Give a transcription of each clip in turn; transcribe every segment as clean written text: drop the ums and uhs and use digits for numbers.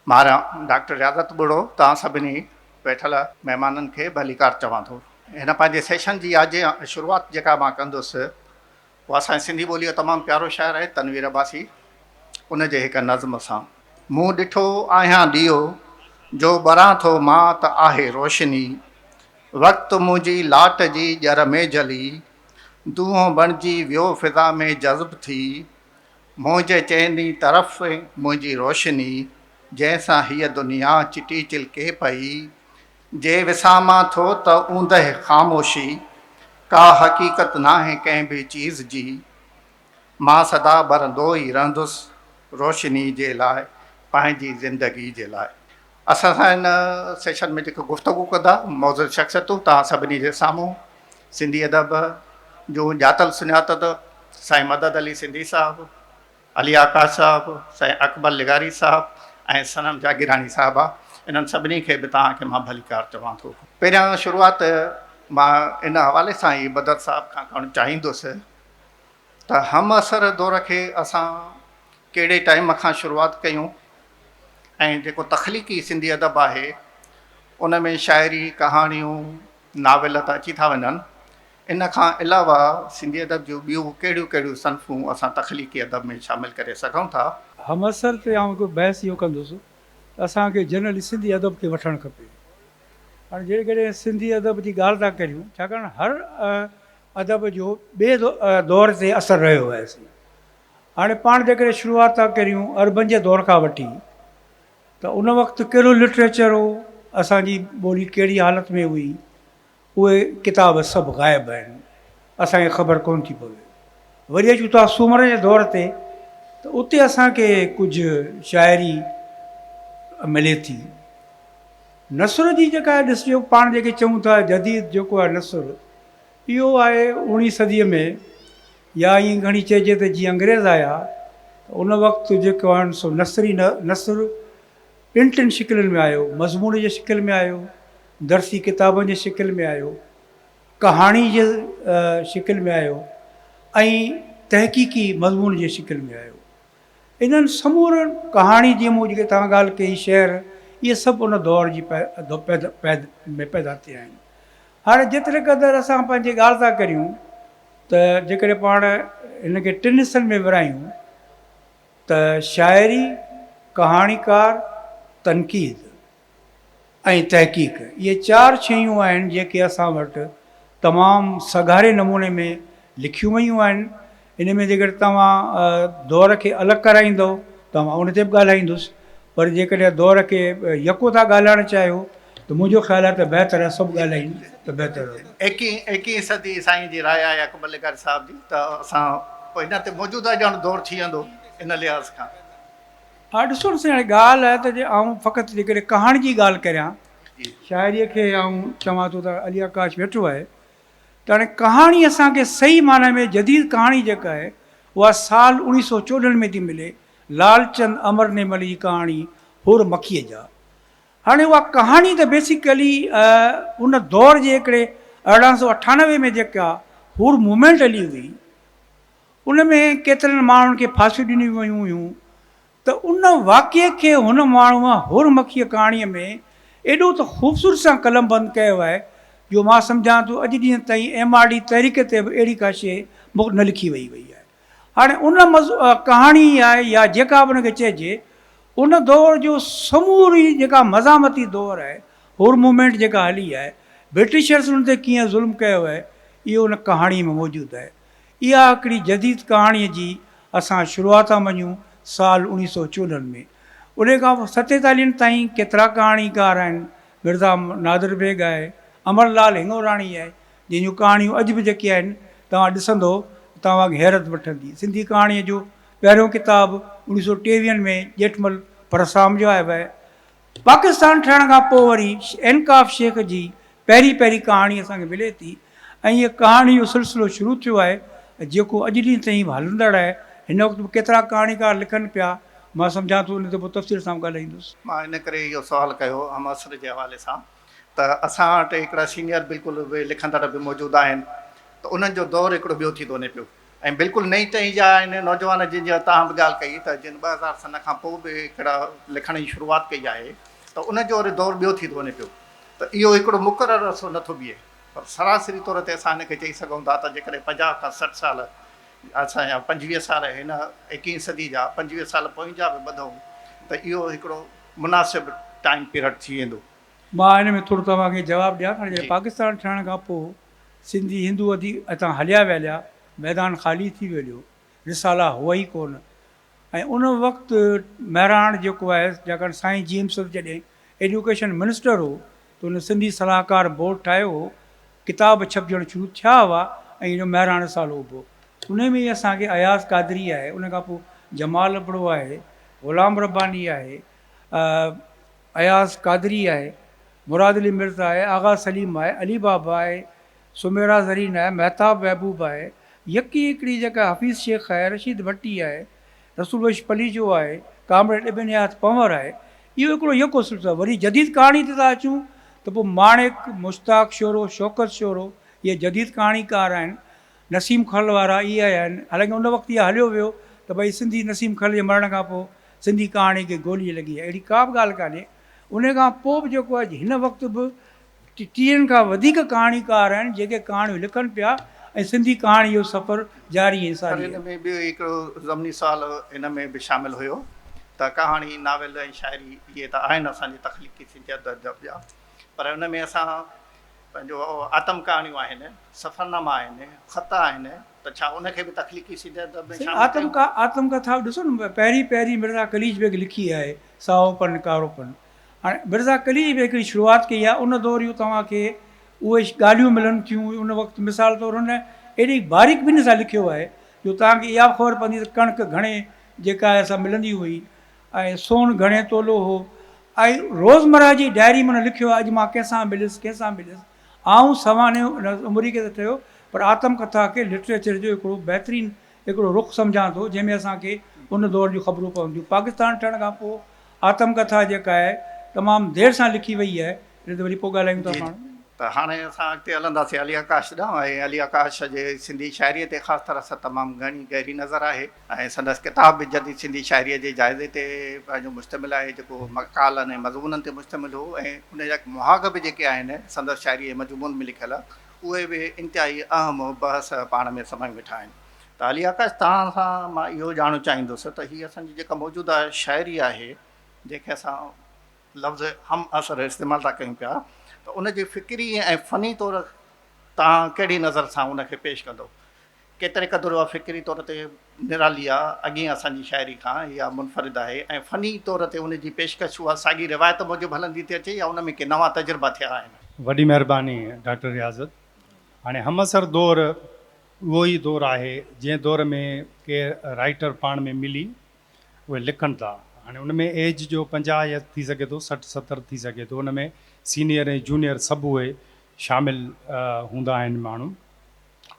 मां डॉक्टर रियाज़त बुढ़ो तव्हां सभिनी वेठल महिमाननि खे भलीकार चवां थो। हिन पंहिंजे सेशन जी अॼु शुरूआति जेका मां कंदुसि उहा असांजी सिंधी ॿोलीअ जो तमामु प्यारो शाइरु आहे तनवीर अब्बासी, उन जे हिकु नज़्म सां। मूं ॾिठो आहियां ॾीओ जो ॿरां थो मां त आहे रोशनी, वक़्तु मुंहिंजी लाट जी ॼर में जली, दूहों बणिजी वियो फिज़ा में जज़्ब थी, मुंहिंजे चइनी तरफ़ मुंहिंजी रोशनी, जंहिंसां हीअ दुनिया चिटी चिलके पई, जे विसामां थो त ऊंदहि ख़ामोशी, का हक़ीक़त नाहे कंहिं बि चीज़ जी, मां सदा बरंदो ई रहंदुसि रोशनी जे लाइ, पंहिंजी ज़िंदगी जे लाइ। असां सां हिन सेशन में जेको गुफ़्तगू कंदा मौजूदु शख़्सियतूं तव्हां सभिनी जे साम्हूं सिंधी अदब जो ॼातल सुञातल साईं मदद अली सिंधी साहिबु, अली आकाश साहिबु, साईं अकबर लिगारी साहिबु ऐं सनम जागीरानी साहिबा, इन्हनि सभिनी खे बि तव्हांखे मां भलीकार चवां थो। पहिरियां शुरूआति मां इन हवाले सां ई मदद साहिब खां करणु चाहींदुसि त हम असर दौर खे असां कहिड़े टाइम खां शुरूआति कयूं ऐं जेको तख़लीक़ी सिंधी अदब आहे उन में शाइरी कहाणियूं नावेल त अची था वञनि, इन खां अलावा सिंधी अदब जूं ॿियूं कहिड़ियूं कहिड़ियूं सन्फ़ूं असां तख़लीक़ी अदब में शामिलु करे सघूं था। हम असर ते आउं हिकु बहस इहो कंदुसि, असांखे जनरली सिंधी अदब खे वठणु खपे। हाणे जेकॾहिं सिंधी अदब जी ॻाल्हि था करियूं, छाकाणि हर अदब जो ॿिए दौर ते असरु रहियो आहे। हाणे पाण जेकॾहिं शुरूआति था करियूं अरबन जे दौर खां वठी, त उन वक़्तु कहिड़ो लिटरेचर हो, असांजी ॿोली कहिड़ी हालति में हुई, उहे किताब सभु ग़ाइबु आहिनि, असांखे ख़बर कोन थी पवे। वरी अचूं था सूमर जे दौर ते, त उते असांखे कुझु शाइरी मिले थी। नसुर जी जेका आहे ॾिसजो, पाण जेके चऊं था जदीद जेको आहे नसुर, इहो आहे 19वीं सदीअ में, या ईअं घणी चइजे त जीअं अंग्रेज़ आया उन वक़्तु जेको आहे सो नसुर ॿिनि टिनि शिकिलुनि में आयो, मज़मून जे शिकिल में आयो, दर्सी किताबनि जे शिकिल में आयो, कहाणी जे शिकिल में आयो ऐं तहक़ीक़ी मज़मून जे शिकिल में आयो। इन्हनि समूरनि कहाणी जी मूं जेके तव्हां ॻाल्हि कई शेर, इहे सभु उन दौर जी में पैदा थिया आहिनि। हाणे जेतिरे क़दुरु असां पंहिंजी ॻाल्हि था करियूं त जेकॾहिं पाण हिनखे टिनि हिसनि में विरायूं त शाइरी, कहाणीकार, तनक़ीद ऐं तहक़ीक़, इहे चारि शयूं आहिनि जेके असां वटि तमामु सघारे नमूने में लिखियूं वयूं आहिनि। इन में जेकॾहिं तव्हां दौर खे अलॻि कराईंदव त मां उन ते बि ॻाल्हाईंदुसि, पर जेकॾहिं दौर खे यको था ॻाल्हाइणु चाहियो त मुंहिंजो ख़्यालु आहे त बहितर आहे सभु ॻाल्हायूं त बहितर। 21वीं सदी साईं जी राय आहे अकबर लिगारी साहिब जी, त असां पोइ हिन ते मौजूदा ॼण दौर थी वेंदो इन लिहाज़ खां। हा ॾिसो न हाणे ॻाल्हि आहे त जे आउं फ़क़ति जेकॾहिं कहाणी जी ॻाल्हि करियां, शाइरीअ खे आउं चवां थो त अली आकाश वेठो आहे, त हाणे कहाणी असांखे सही माना में जदीद कहाणी जेका आहे उहा साल 1914 में थी मिले, लालचंद अमरनेमल जी कहाणी हुर मखीअ जा। हाणे उहा कहाणी त बेसिकली उन दौर जे हिकिड़े 1898 में जेका हुर मूवमेंट हली हुई, उन में केतिरनि माण्हुनि खे फांसियूं ॾिनियूं वियूं हुयूं, त उन वाक़िए खे हुन माण्हूअ हुर मखीअ कहाणीअ में एॾो त ख़ूबसूरत सां कलम बंदि कयो आहे जो मां सम्झां थो अॼु ॾींहं ताईं MRD तहरीक ते बि अहिड़ी का शइ न लिखी वई आहे। हाणे उन कहाणी आहे या जेका बि उनखे चइजे, उन दौर जो समूरी जेका मज़ामती दौर आहे, हुर मूवमेंट जेका हली आहे, ब्रिटिशर्स उन ते कीअं ज़ुल्म कयो आहे, इहो उन कहाणीअ में मौजूदु आहे। इहा हिकिड़ी जदीद कहाणीअ जी असां शुरूआति था मञूं साल 1914 में। उन खां पोइ 47 ताईं केतिरा कहाणीकार आहिनि, मिर्ज़ा नादिर बेग आहे, अमरलाल हिंगोराणी आहे, जंहिंजूं कहाणियूं अॼु बि जेके आहिनि तव्हां ॾिसंदो तव्हांखे हैरत वठंदी। सिंधी कहाणीअ जो पहिरियों किताबु 1923 में जेठमल परसाम जो आयो आहे। पाकिस्तान ठहण खां पोइ वरी इनकाफ शेख जी पहिरीं कहाणी असांखे मिले थी, ऐं हीअ कहाणी जो सिलसिलो शुरू थियो आहे जेको अॼु ॾींहं ताईं हलंदड़ आहे। हिन वक़्तु बि केतिरा कहाणीकार लिखनि पिया, मां सम्झां थो उन ते पोइ तफ़सील सां ॻाल्हाईंदुसि। मां इन करे इहो सुवालु कयो हम असर जे हवाले सां, त असां वटि हिकिड़ा सीनियर बिल्कुलु बि लिखंदड़ बि मौजूदु आहिनि, त उन्हनि जो दौरु हिकिड़ो ॿियो थी थो वञे पियो ऐं बिल्कुलु नई टही जा आहिनि नौजवान जिन जो तव्हां बि ॻाल्हि कई त जिन 2000 सन खां पोइ बि हिकिड़ा लिखण जी शुरूआति कई आहे त उनजो वरी दौरु ॿियो थी थो वञे पियो त इहो हिकिड़ो मुक़ररु रस्तो नथो बीहे पर सरासरी तौर ते असां हिनखे चई सघूं था त जेकॾहिं 50 खां 60 साल असांजा 25 साल हिन 21 सदी जा 25 साल पोइ जा बि ॿधूं त इहो हिकिड़ो मुनासिबु टाइम पीरियड थी वेंदो। मां हिन में थोरो तव्हांखे जवाबु ॾियां हाणे पाकिस्तान ठहण खां पोइ सिंधी हिंदू वधीक हितां हलिया विया मैदान ख़ाली थी वियो रिसाला हुआ ई कोन ऐं उन वक़्तु महिराण जेको आहे छाकाणि साईं जेम्स जॾहिं एजुकेशन मिनिस्टर हो त उन सिंधी सलाहकार बोर्ड ठाहियो हो किताब छपजणु शुरू थिया हुआ ऐं इहो महिराण सालो हो उन में ई असांखे अयाज़ कादरी आहे उन खां पोइ जमाल अबड़ो आहे ग़ुलाम रब्बानी आहे अयाज़ कादरी आहे मुराद अली मिर्ज़ा आहे आगा सलीम आहे अली बाबा आहे सुमेरा ज़रीन आहे महताब महबूब आहे यकी हिकिड़ी जेका हफ़ीज़ शेख आहे रशीद भट्टी आहे रसूल बख्श पली जो आहे कामरेड इब्न याद पंवर आहे इहो हिकिड़ो यको सिलसिलो वरी जदीद कहाणी ते था अचूं त पोइ माणिक मुश्ताक शोरो शौकत शोरो इहे जदीद कहाणीकार आहिनि नसीम खल वारा इहे आहिनि हालांकि उन वक़्तु इहो हलियो वियो त भई सिंधी नसीम खल जे मरण खां पोइ सिंधी कहाणी खे गोली लॻी आहे अहिड़ी का बि ॻाल्हि कान्हे उन खां पोइ बि जेको आहे हिन वक़्तु बि 30 खां वधीक कहाणीकार आहिनि जेके कहाणियूं लिखनि पिया ऐं सिंधी कहाणी जो सफ़र जारी आहे सारी हिन में ॿियो हिकिड़ो ज़मनी सुवाल हिन में बि शामिलु हुयो त कहाणी नावेल ऐं शाइरी इहे त आहिनि असांजी तख़लीक़ी सिंधियत जा पर हुन में असां पंहिंजो आतम कहाणियूं आहिनि सफ़रनामा आहिनि ख़त आहिनि त छा उनखे बि तख़लीक़ी सिंधियत में आतम कथा ॾिसो न पहिरीं मिर्ज़ा कलीज बेग लिखी आहे साओपन कारोपन हाणे मिर्ज़ा कलीज बेग हिकिड़ी शुरूआति कई आहे उन दौर जूं तव्हांखे उहे ॻाल्हियूं मिलनि थियूं उन वक़्तु मिसाल तौरु हुन एॾी बारीक बिन सां लिखियो आहे जो तव्हांखे इहा ख़बर पवंदी त कणिक घणे जेका आहे असां मिलंदी हुई ऐं सोन घणे तोलो हो ऐं रोज़मर्रा जी डायरी माना लिखियो आहे अॼु मां कंहिंसां मिलियुसि आऊं सवाने उमिरि खे त थियो पर आतम कथा खे लिटरेचर जो हिकिड़ो बहितरीनु हिकिड़ो रुख़ सम्झां थो जंहिंमें असांखे उन दौर जूं ख़बरूं पवंदियूं पाकिस्तान ठहण खां पोइ आतम कथा जेका आहे तमामु देरि सां लिखी वई आहे त वरी पोइ ॻाल्हायूं था पाण त हाणे असां अॻिते हलंदासीं अली आकाश ॾांहुं ऐं अली आकाश जे सिंधी शाइरीअ ते ख़ासि तरह सां तमामु घणी गहरी नज़र आहे ऐं संदसि किताब बि जदीद सिंधी शाइरीअ जे जाइज़े ते पंहिंजो मुश्तमिल आहे जेको मक़ालनि ऐं मज़मूननि ते मुश्तमिल हो ऐं उन जा मुहाग बि जेके आहिनि संदसि शाइरीअ जे मजमून में लिखियल उहे बि इंतिहाई अहम बहस पाण में समय वेठा आहिनि त अली आकाश तव्हां सां मां इहो ॼाणणु चाहींदुसि त हीअ असांजी जेका मौजूदा शाइरी आहे जंहिंखे असां लफ़्ज़ हम असर इस्तेमालु था कयूं पिया त उनजी फ़िक्री ऐं फ़नी तौरु तव्हां कहिड़ी नज़र सां उनखे पेश कंदो केतिरे क़दुरु उहा फ़िक्री तौर ते निराली आहे अॻे असांजी शाइरी खां इहा मुनफ़रिद आहे ऐं फ़नी तौर ते उनजी पेशकश उहा साॻी रिवायत मूजिबि हलंदी थी अचे या उन में के नवां तजुर्बा थिया आहिनि। वॾी महिरबानी डॉक्टर रियाज़त। हाणे हमअसर दौरु उहो ई दौरु आहे जंहिं दौर में के राइटर पाण में मिली उहे लिखनि था। हाणे उन में एज जो 50 या थी सघे थो 60-70 थी सघे थो उन में सीनियर ऐं जूनियर सभु उहे शामिलु हूंदा आहिनि माण्हू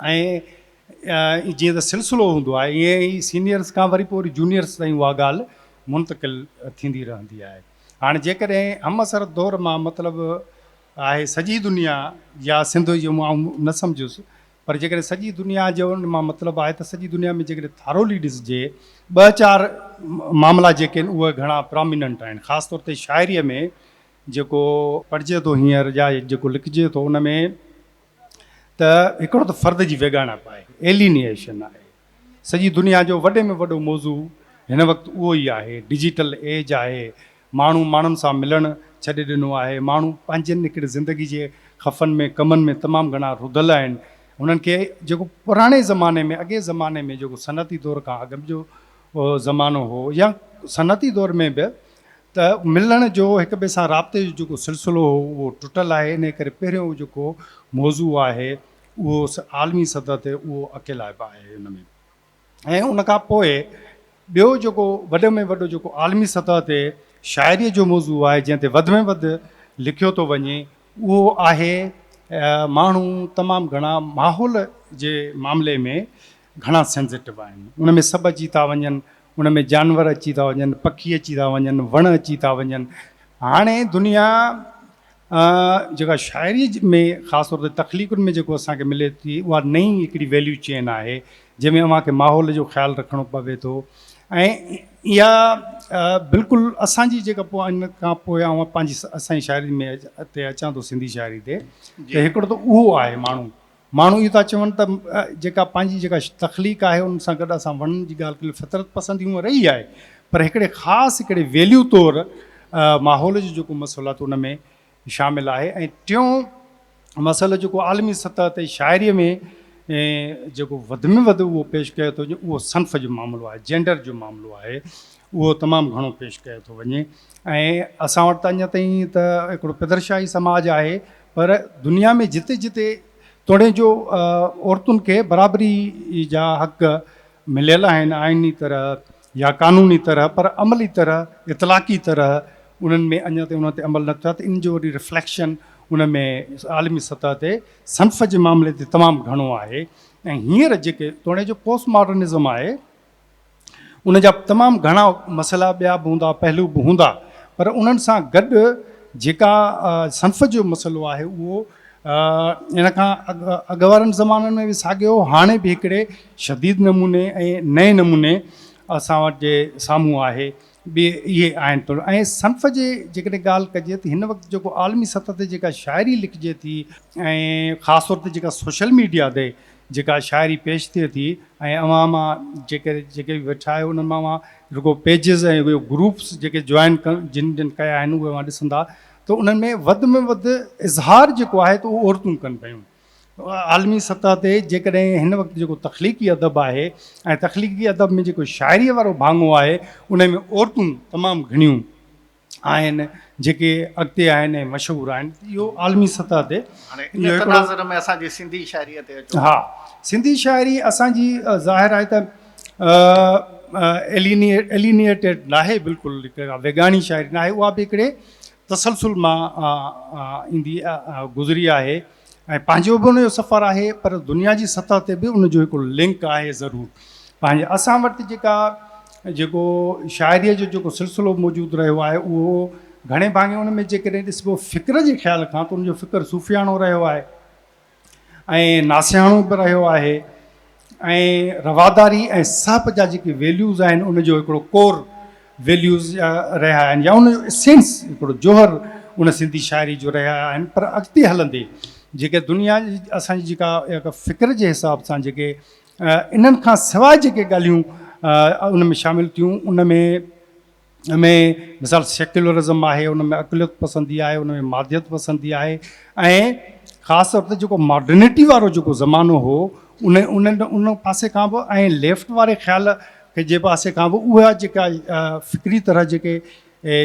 ऐं जीअं त सिलसिलो हूंदो आहे ईअं ई सीनियर्स खां वरी पोइ वरी जूनियर्स ताईं उहा ॻाल्हि मुंतक़िल थींदी रहंदी आहे। हाणे जेकॾहिं हमअसर दौर मां मतिलबु आहे सॼी दुनिया या सिंध जो मां न सम्झुसि पर जेकॾहिं सॼी दुनिया जो उन मां मतिलबु आहे त सॼी दुनिया में जेकॾहिं थारोली ॾिसजे 2-4 मामला जेके आहिनि उहे घणा प्रोमिनेंट आहिनि ख़ासि तौर ते शाइरीअ में जेको पढ़िजे थो हींअर या जेको लिखिजे थो उन में त हिकिड़ो त फ़र्द जी वेगाणप आहे एलिनिएशन आहे सॼी दुनिया जो वॾे में वॾो मौज़ू हिन वक़्तु उहो ई आहे डिजिटल एज आहे माण्हू माण्हुनि सां मिलणु छॾे ॾिनो आहे माण्हू पंहिंजनि हिकिड़े ज़िंदगी जे ख़फ़नि में कमनि में तमामु घणा रुधल आहिनि उन्हनि खे जेको पुराणे ज़माने में अॻे ज़माने में जेको सनअती दौर खां अॻु जो ज़मानो हो या सनअती दौर में बि त मिलण जो हिक ॿिए सां राब्ते जो जेको सिलसिलो हो उहो टुटल आहे इन करे पहिरियों जेको मौज़ू आहे उहो आलमी सतह ते उहो अकेलाइबु आहे हुन में ऐं उन खां पोइ ॿियो जेको वॾे में वॾो जेको आलमी सतह ते शाइरीअ जो मौज़ू आहे जंहिं ते वधि में वधि लिखियो थो वञे उहो आहे माण्हू तमामु घणा माहौल जे मामले में घणा सेंसिटिव आहिनि उन में सभु अची था वञनि उन में जानवर अची था वञनि पखी अची था वञनि वण अची था वञनि। हाणे दुनिया जेका शाइरी में ख़ासि तौर ते तख़लीक़ुनि में जेको असांखे मिले थी उहा नई हिकिड़ी वैल्यू चेन आहे जंहिंमें अव्हांखे माहौल जो ख़्यालु रखिणो पवे थो। ऐं इहा बिल्कुलु असांजी जेका पोइ इन खां पोइ आउं पंहिंजी असांजी शाइरी में ते अचां थो, सिंधी शाइरी ते, त हिकिड़ो त उहो आहे माण्हू इहो था चवनि त जेका पंहिंजी जेका तख़लीक़ आहे उन सां गॾु असां वणनि जी ॻाल्हि कयूं, फितरत पसंदि हूअं रही आहे, पर हिकिड़े ख़ासि हिकिड़े वैल्यू तौरु माहौल जो जेको मसइलो आहे त उन में शामिलु आहे। ऐं टियों मसइलो जेको आलमी सतह ते शाइरीअ में जेको वधि में वधि उहो पेश कयो थो वञे, उहो सन्फ़ जो मामिलो आहे, जेंडर जो मामिलो आहे, उहो तमामु घणो पेश कयो थो वञे। ऐं असां वटि त अञा ताईं त हिकिड़ो पिदरशाही समाज आहे, पर दुनिया में जिते जिते तोड़े जो औरतुनि खे बराबरी जा हक़ मिलियल आहिनि आइनी तरह या क़ानूनी तरह, पर अमली तरह इतलाक़ी तरह उन्हनि में अञा ताईं उन ते अमल न थियो आहे। त इन जो वरी रिफ्लेक्शन उन में आलमी सतह ते सन्फ़ जे मामले ते तमामु घणो आहे। ऐं हींअर जेके तोड़े जो पोस्ट मॉडर्निज़म आहे उन जा तमामु घणा मसइला ॿिया बि हूंदा, पहलू बि हूंदा, पर उन्हनि सां गॾु जेका सन्फ़ जो मसइलो आहे उहो इन खां अॻु वारनि ज़माननि में बि साॻियो, हाणे बि हिकिड़े शदीद नमूने ऐं नए नमूने असां वटि जे साम्हूं आहे। ॿिए इहे आहिनि थोरो। ऐं सन्फ़ जे जेकॾहिं ॻाल्हि कजे त हिन वक़्तु जेको आलमी सतह ते जेका शाइरी लिखिजे थी ऐं ख़ासि तौर ते जेका सोशल मीडिया ते जेका शाइरी पेश थिए थी, ऐं अवां मां जेके बि वेठा आहियो उन्हनि मां रुगो पेजिस ऐं उहे ग्रुप्स जेके जॉइन जिन जिन कया आहिनि उहे मां ॾिसंदा त उन्हनि में वधि इज़हार जेको आहे त उहो औरतूं कनि पियूं। आलमी सतह ते जेकॾहिं हिन वक़्तु जेको तख़लीक़ी अदब आहे ऐं तख़लीक़ी अदब में जेको शाइरीअ वारो भाङो आहे उन में औरतूं तमामु घणियूं आहिनि जेके अॻिते आहिनि ऐं मशहूरु आहिनि। इहो आलमी सतह ते नज़र में असांजी सिंधी शाइरीअ ते अचो। हा, सिंधी शाइरी असांजी ज़ाहिर आहे त एलिनिएटेड न आहे, बिल्कुलु हिकु वेगानी शाइरी न आहे, उहा बि हिकिड़े तसलसुल मां ईंदी गुज़री आहे ऐं पंहिंजो बि उनजो सफ़रु आहे, पर दुनिया जी सतह ते बि उनजो हिकिड़ो लिंक आहे ज़रूरु। पंहिंजे असां वटि जेको शाइरीअ जो जेको सिलसिलो मौजूदु रहियो आहे उहो घणे भाङे उन में जेकॾहिं ॾिसबो फ़िक्र जे ख़्याल खां त उनजो फ़िक्र सूफ़ियाणो रहियो आहे ऐं नासियाणो बि रहियो आहे, ऐं रवादारी ऐं साहब जा जेके वैल्यूज़ आहिनि उनजो हिकिड़ो कोर वैल्यूज़ रहिया आहिनि, या उनजो सेंस हिकिड़ो जोहर उन सिंधी शाइरी जो रहिया आहिनि। पर अॻिते हलंदे जेके दुनिया जी असांजी जेका फ़िक्र जे हिसाब सां जेके इन्हनि खां सवाइ जेके ॻाल्हियूं उन में शामिलु थियूं, उन में मिसाल सेक्युलरिज़म आहे, उन में अक़लियत पसंदी आहे, उन में मादियत पसंदी आहे, ऐं ख़ासि तौर ते जेको मॉडर्निटी वारो जेको ज़मानो हो उन पासे खां बि ऐं लेफ्ट वारे ख़्याल खे जे पासे खां बि उहा जेका फ़िक्री तरह जेके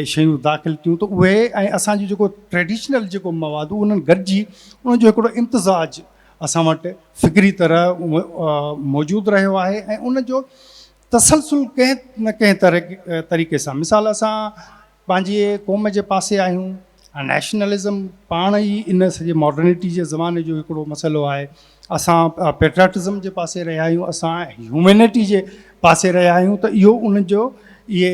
शयूं दाख़िल थियूं त उहे ऐं असांजो जेको ट्रेडिशनल जेको मवादु उन्हनि गॾिजी उनजो हिकिड़ो इम्तिज़ाज असां वटि फ़िक्री तरह मौजूदु रहियो आहे। ऐं उनजो तसलसुल कंहिं न कंहिं तरीक़े सां, मिसाल असां पंहिंजे क़ौम जे पासे आहियूं, नेशनलिज़म पाण ई इन सॼे मॉडर्निटी जे ज़माने जो हिकिड़ो मसइलो आहे, असां पेट्रियाटिज़म जे पासे रहिया आहियूं, असां ह्यूमैनिटी जे पासे रहिया आहियूं, त इहो उनजो इहे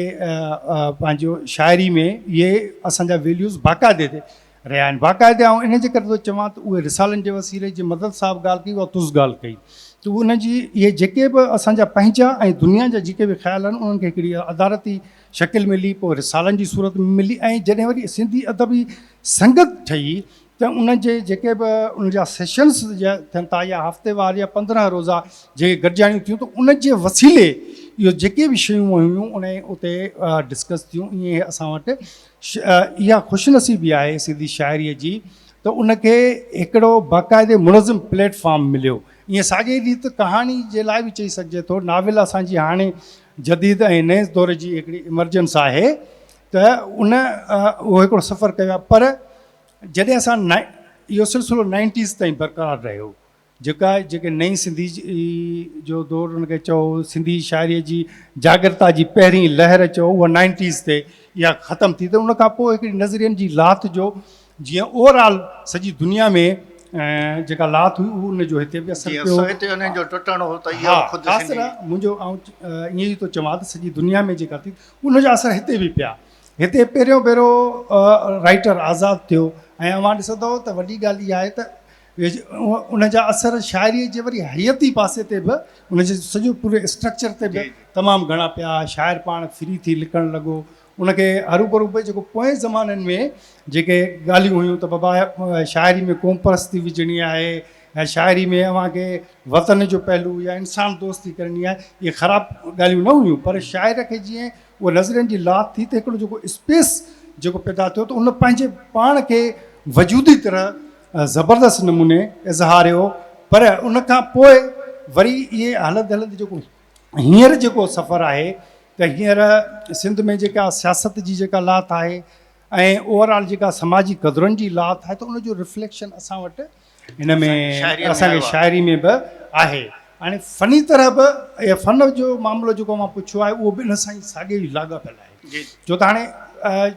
पंहिंजो शाइरी में इहे असांजा वैल्यूज़ बाक़ाइदे ते रहिया आहिनि। बाक़ाइदे ऐं इन जे करे थो चवां त उहे रिसालनि जे वसीले जे मदद साहब ॻाल्हि कई, उहा तुस ॻाल्हि कई, त उनजी इहे जेके बि असांजा पंहिंजा ऐं दुनिया जा जेके बि ख़्याल आहिनि उन्हनि खे हिकिड़ी अदालती शकिल मिली, पोइ रिसालनि जी सूरत में मिली, ऐं जॾहिं वरी सिंधी अदबी संगत ठही त उनजे जेके बि उनजा सेशन्स थियनि था या हफ़्तेवार या 15 रोज़ा जेके गॾिजाणियूं थियूं त उनजे वसीले इहो जेके बि शयूं हुयूं उन उते डिस्कस थियूं। ईअं असां वटि इहा ख़ुशनसीबी आहे सिंधी शाइरीअ जी त उनखे हिकिड़ो बाक़ाइदे मुनज़िम प्लेटफॉर्म मिलियो। ईअं साॻे रीति कहाणी जे लाइ बि चई सघिजे थो, नाविल असांजी हाणे जदीद ऐं नए दौर जी हिकिड़ी इमरजेंस आहे त उहो हिकिड़ो सफ़र कयो आहे, पर जॾहिं असां इहो सिलसिलो 90s ताईं बरक़रार रहियो, जेके नई सिंधी जो दौरु उनखे चओ, सिंधी शाइरीअ जी जागरता जी पहिरीं लहर चओ, उहा 90s ते इहा ख़तमु थी, त उन खां पोइ हिकिड़ी नज़रियनि जी लात जो जीअं ओवरऑल सॼी दुनिया में जेका लात हुई उहो उनजो हिते बि असरु मुंहिंजो ईअं ई थो चवां त सॼी दुनिया में जेका थी उनजा असर हिते बि पिया। हिते पहिरियों राइटर आज़ादु थियो, ऐं अवां ॾिसंदव त वॾी ॻाल्हि इहा आहे त उन जा असर शाइरीअ जे वरी हयती पासे ते बि उन जे सॼो पूरे स्ट्रक्चर ते बि तमामु घणा पिया। शाइर पाण फ्री थी लिखणु लॻो, उनखे हरू भरू भई जेको पोएं ज़माननि में जेके ॻाल्हियूं हुयूं त बाबा शाइरी में क़ौम परस्ती विझणी आहे ऐं शाइरी में अव्हांखे वतन जो पहलू या इंसान दोस्ती करणी आहे, इहे ख़राबु ॻाल्हियूं न हुयूं। पर शाइर खे जीअं उहा नज़रनि जी लात थी त हिकिड़ो जेको स्पेस जेको पैदा थियो त उन पंहिंजे पाण खे वजूदी तरह ज़बरदस्त नमूने इज़हारियो। पर उन खां पोइ वरी इहे हलंदे हलंदे जेको हींअर जेको सफ़र आहे त हींअर सिंध में जेका सियासत जी जेका लात आहे ऐं ओवरऑल जेका समाजी क़दरुनि जी लात आहे त उनजो रिफ्लेक्शन असां वटि हिन में असांखे शाइरी में बि आहे। हाणे फ़नी तरह बि इहे फ़न जो मामिलो जेको मां पुछियो आहे उहो बि इन सां ई साॻियो ई लाॻापियल आहे। छो त हाणे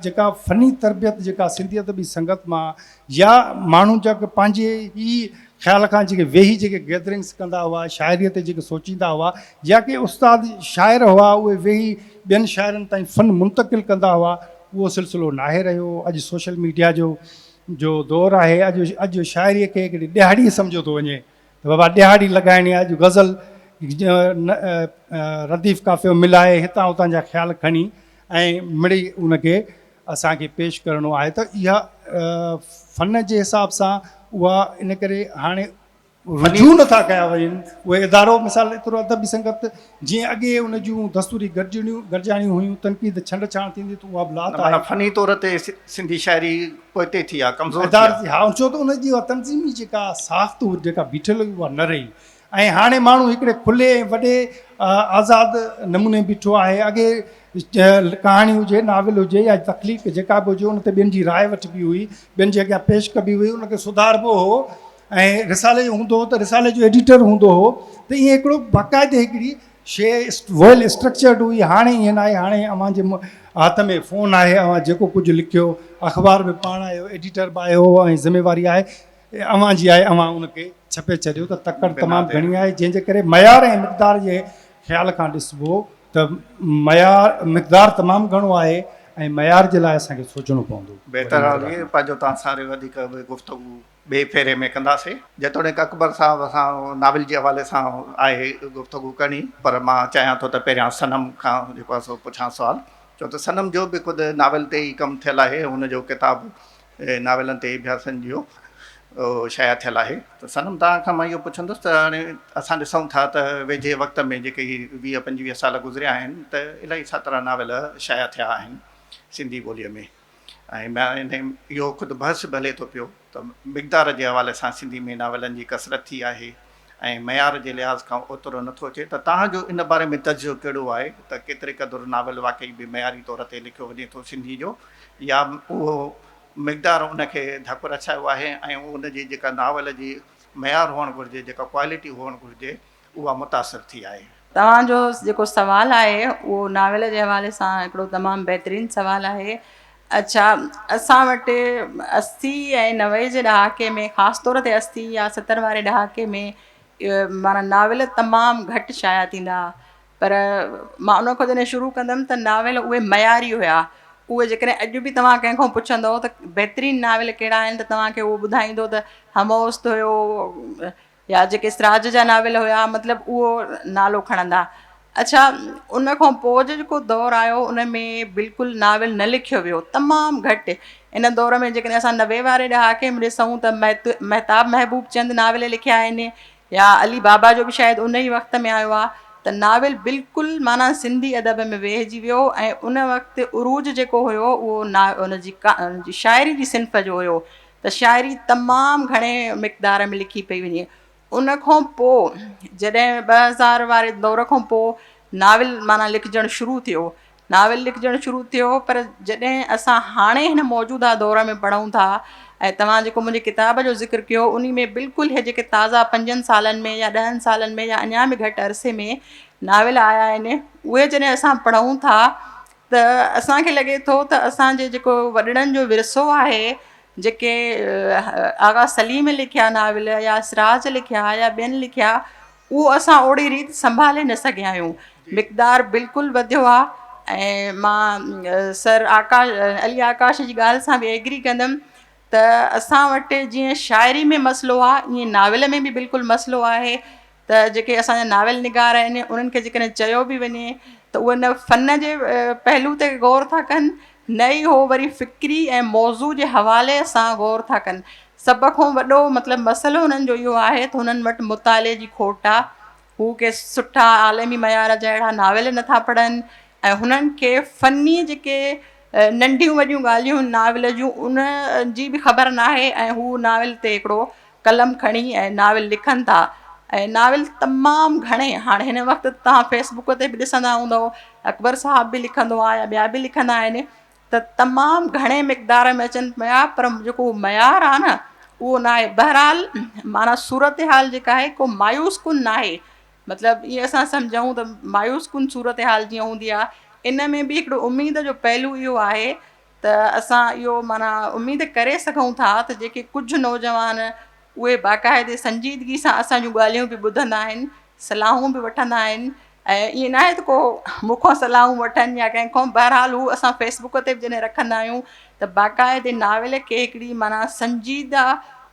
जेका फ़नी तरबियत जेका सिंधी अदबी संगत मां या माण्हू जेके पंहिंजे ई ख़्याल खां जेके वेही जेके गैदरिंग्स कंदा हुआ, शाइरीअ ते जेके सोचींदा हुआ, या के उस्ताद शाइर हुआ उहे वेही ॿियनि शाइरनि ताईं फ़न मुंतक़िल कंदा हुआ, उहो सिलसिलो नाहे रहियो। अॼु सोशल मीडिया जो दौरु आहे। अॼु शाइरीअ खे हिकिड़ी ॾियारी सम्झो थो वञे त बाबा ॾियारी लॻाइणी आहे। अॼु गज़ल रदीफ़ काफ़ियो मिलाए हितां हुतां जा ख़्याल खणी ऐं मिड़ी उनखे असांखे पेश करिणो आहे। त इहा फ़न जे हिसाब सां उहा इन करे हाणे रुजू नथा कया वञनि उहे इदारो। मिसाल एतिरो अदबी संगत जीअं अॻे उन जूं दस्तूरी गॾिजाणियूं हुयूं, तनक़ीद छंड छाण थींदी त उहा बि लात आहे। फ़नी तौर ते सिंधी शाइरी पोइते थी आहे, कमज़ोर हा। छो त उनजी उहा तनज़ीमी जेका साख़्त जेका बीठल हुई उहा न रही। ऐं हाणे माण्हू हिकिड़े खुले वॾे आज़ादु नमूने बीठो आहे। अॻे कहाणी हुजे, नाविल हुजे या तख़लीक़ जेका बि हुजे, उन ते ॿियनि जी राय वठिबी हुई, ॿियनि जे अॻियां पेश कबी हुई, उनखे सुधारबो हो। ऐं रिसाले जो हूंदो हो त रिसाले जो एडिटर हूंदो हो। त ईअं हिकिड़ो बाक़ाइदे हिकिड़ी शइ वेल स्ट्रक्चर्ड हुई। हाणे ईअं न आहे। हाणे अव्हांजे हथ में फ़ोन आहे, अव्हां जेको कुझु लिखियो अख़बार में पाण आयो, एडिटर बि आयो ऐं ज़िमेवारी आहे अव्हांजी आहे, अव्हां उनखे छपे छॾियो। त तकड़ि तमामु घणी आहे, जंहिंजे करे मयार ऐं मिक़दार जे ख़्याल खां ॾिसबो त मिक़दार तमामु घणो आहे ऐं मयार जे लाइ असांखे सोचणो पवंदो। बहितर आहे पंहिंजो तव्हां सां वधीक गुफ़्तगू ॿिए फेरे में कंदासीं। जेतोणीकि अकबर साहब सां नाविल जे हवाले सां आहे गुफ़्तगू करणी, पर मां चाहियां थो त पहिरियां सनम खां जेको आहे सो पुछां सुवाल। छो त सनम जो बि ख़ुदि नाविल ते ई कमु थियलु आहे, हुनजो किताबु नाविलनि ते अभ्यासनि जो शाया थियलु आहे। त सनम तव्हां खां मां इहो पुछंदुसि त हाणे असां ॾिसूं था त वेझे वक़्त में जेके 20-25 साल गुज़रिया आहिनि त इलाही सातरा नाविल शाया थिया आहिनि सिंधी ॿोलीअ में। ऐं मां इहो ख़ुदि बहस बि हले थो पियो त मिक़दार जे हवाले सां सिंधी में नाविलनि जी कसरत थी आहे ऐं मयार जे लिहाज़ खां ओतिरो नथो अचे। त तव्हांजो इन बारे में तजुर्बो कहिड़ो आहे त केतिरे क़दुरु नाविल वाक़ई बि मयारी तौर ते लिखियो वञे थो सिंधी जो, या उहो मिक़दार उनखे धकु रचायो आहे ऐं उनजी जेका नाविल जी मयार हुअणु घुरिजे, जेका क्वालिटी हुअणु घुरिजे, उहा मुतासिर थी आहे? तव्हांजो जेको सुवालु आहे उहो नाविल जे हवाले सां हिकिड़ो तमामु बहितरीनु सुवालु आहे। अच्छा, असां वटि 80 ऐं 90 जे ॾहाके में, ख़ासि तौर ते 80 या 70 वारे ॾहाके में माना नाविल तमामु घटि शाया थींदा। पर मां उन खां जॾहिं शुरू कंदमि त नाविल उहे मयारी हुया। उहे जेकॾहिं अॼु बि तव्हां कंहिंखां पुछंदव त बहितरीनु नाविल कहिड़ा आहिनि त तव्हांखे उहो ॿुधाईंदो त हमोस्त हुयो या जेके सिराज जा नाविल हुया, मतिलबु उहो नालो खणंदा। अच्छा, उन खां पोइ जो जेको दौरु आयो उन में बिल्कुलु नाविल न लिखियो वियो, तमामु घटि। इन दौर में जेकॾहिं असां 90 वारे ॾहाके में ॾिसूं त महताब महबूब चंद नाविल लिखिया आहिनि, या अली बाबा जो बि शायदि उन ई वक़्त में आयो आहे। त नाविल बिल्कुलु माना सिंधी अदब में वेहिजी वियो ऐं उन वक़्तु उरूज जेको हुयो उहो उनजी शाइरी जी सिंफ़ जो हुयो। त शाइरी तमामु घणे मिक़दार में लिखी पई वञे। उन खां पोइ जॾहिं 2000 वारे दौर खां पोइ नाविल माना लिखजणु शुरू थियो, पर जॾहिं असां हाणे हिन मौजूदा दौर में पढ़ूं था ऐं तव्हां जेको मुंहिंजे किताब जो ज़िक्र कयो उन में बिल्कुलु इहे जेके ताज़ा 5 सालनि में या 10 सालनि में या अञा बि घटि अरसे में नाविल आया आहिनि, उहे जॾहिं असां पढ़ूं था त असांखे लॻे थो त असांजे जेको वॾड़नि जो विरसो आहे, जेके आगा सलीम लिखिया नाविल या सिराज लिखिया या ॿियनि लिखिया, उहो असां ओड़ी रीति संभाले न सघिया आहियूं। मिक़दार बिल्कुलु वधियो आहे। ऐं मां सर अली आकाश जी ॻाल्हि सां बि एग्री कंदमि त असां वटि जीअं शाइरी में मसइलो आहे ईअं नाविल में बि बिल्कुलु मसइलो आहे त जेके असांजा नाविल निगार आहिनि उन्हनि खे जेकॾहिं चयो बि वञे त उहे न फ़न जे पहलू ते गौर था कनि न ई हो वरी फ़िक्री ऐं मौज़ू जे हवाले सां गौर था कनि। सभ खां वॾो मतिलबु मसइलो हुननि जो इहो आहे त हुननि वटि मुताले जी खोट आहे। हू के सुठा आलमी मयार जहिड़ा नाविल नथा पढ़नि ऐं हुननि खे फ़नी जेके नंढियूं वॾियूं ॻाल्हियूं नाविल जूं उन जी बि ख़बर नाहे ऐं हू नाविल ते हिकिड़ो कलम खणी ऐं नाविल लिखनि था। ऐं नाविल तमामु घणे हाणे हिन वक़्तु तव्हां फेसबुक ते बि ॾिसंदा हूंदव अकबर साहब बि लिखंदो आहे या ॿिया बि लिखंदा आहिनि त तमामु घणे मिक़दार में अचनि पिया पर जेको मयार आहे न उहो न आहे। बहरहाल माना सूरत हाल जेका आहे को मायूस कुन न आहे। मतिलबु ईअं असां सम्झूं त मायूस कुन सूरत हाल जीअं हूंदी आहे इन में बि हिकिड़ो उमेद जो पहलू इहो आहे त असां इहो माना उमेद करे सघूं था त जेके कुझु नौजवान उहे बाक़ाइदे संजीदगी सां असांजूं ॻाल्हियूं बि ॿुधंदा आहिनि सलाहूं बि वठंदा आहिनि ऐं ईअं न आहे त को मूंखां सलाहूं वठनि या कंहिंखां। बहरहाल हू असां फेसबुक ते बि जॾहिं रखंदा आहियूं त बाक़ाइदे नाविल खे हिकिड़ी माना संजीदा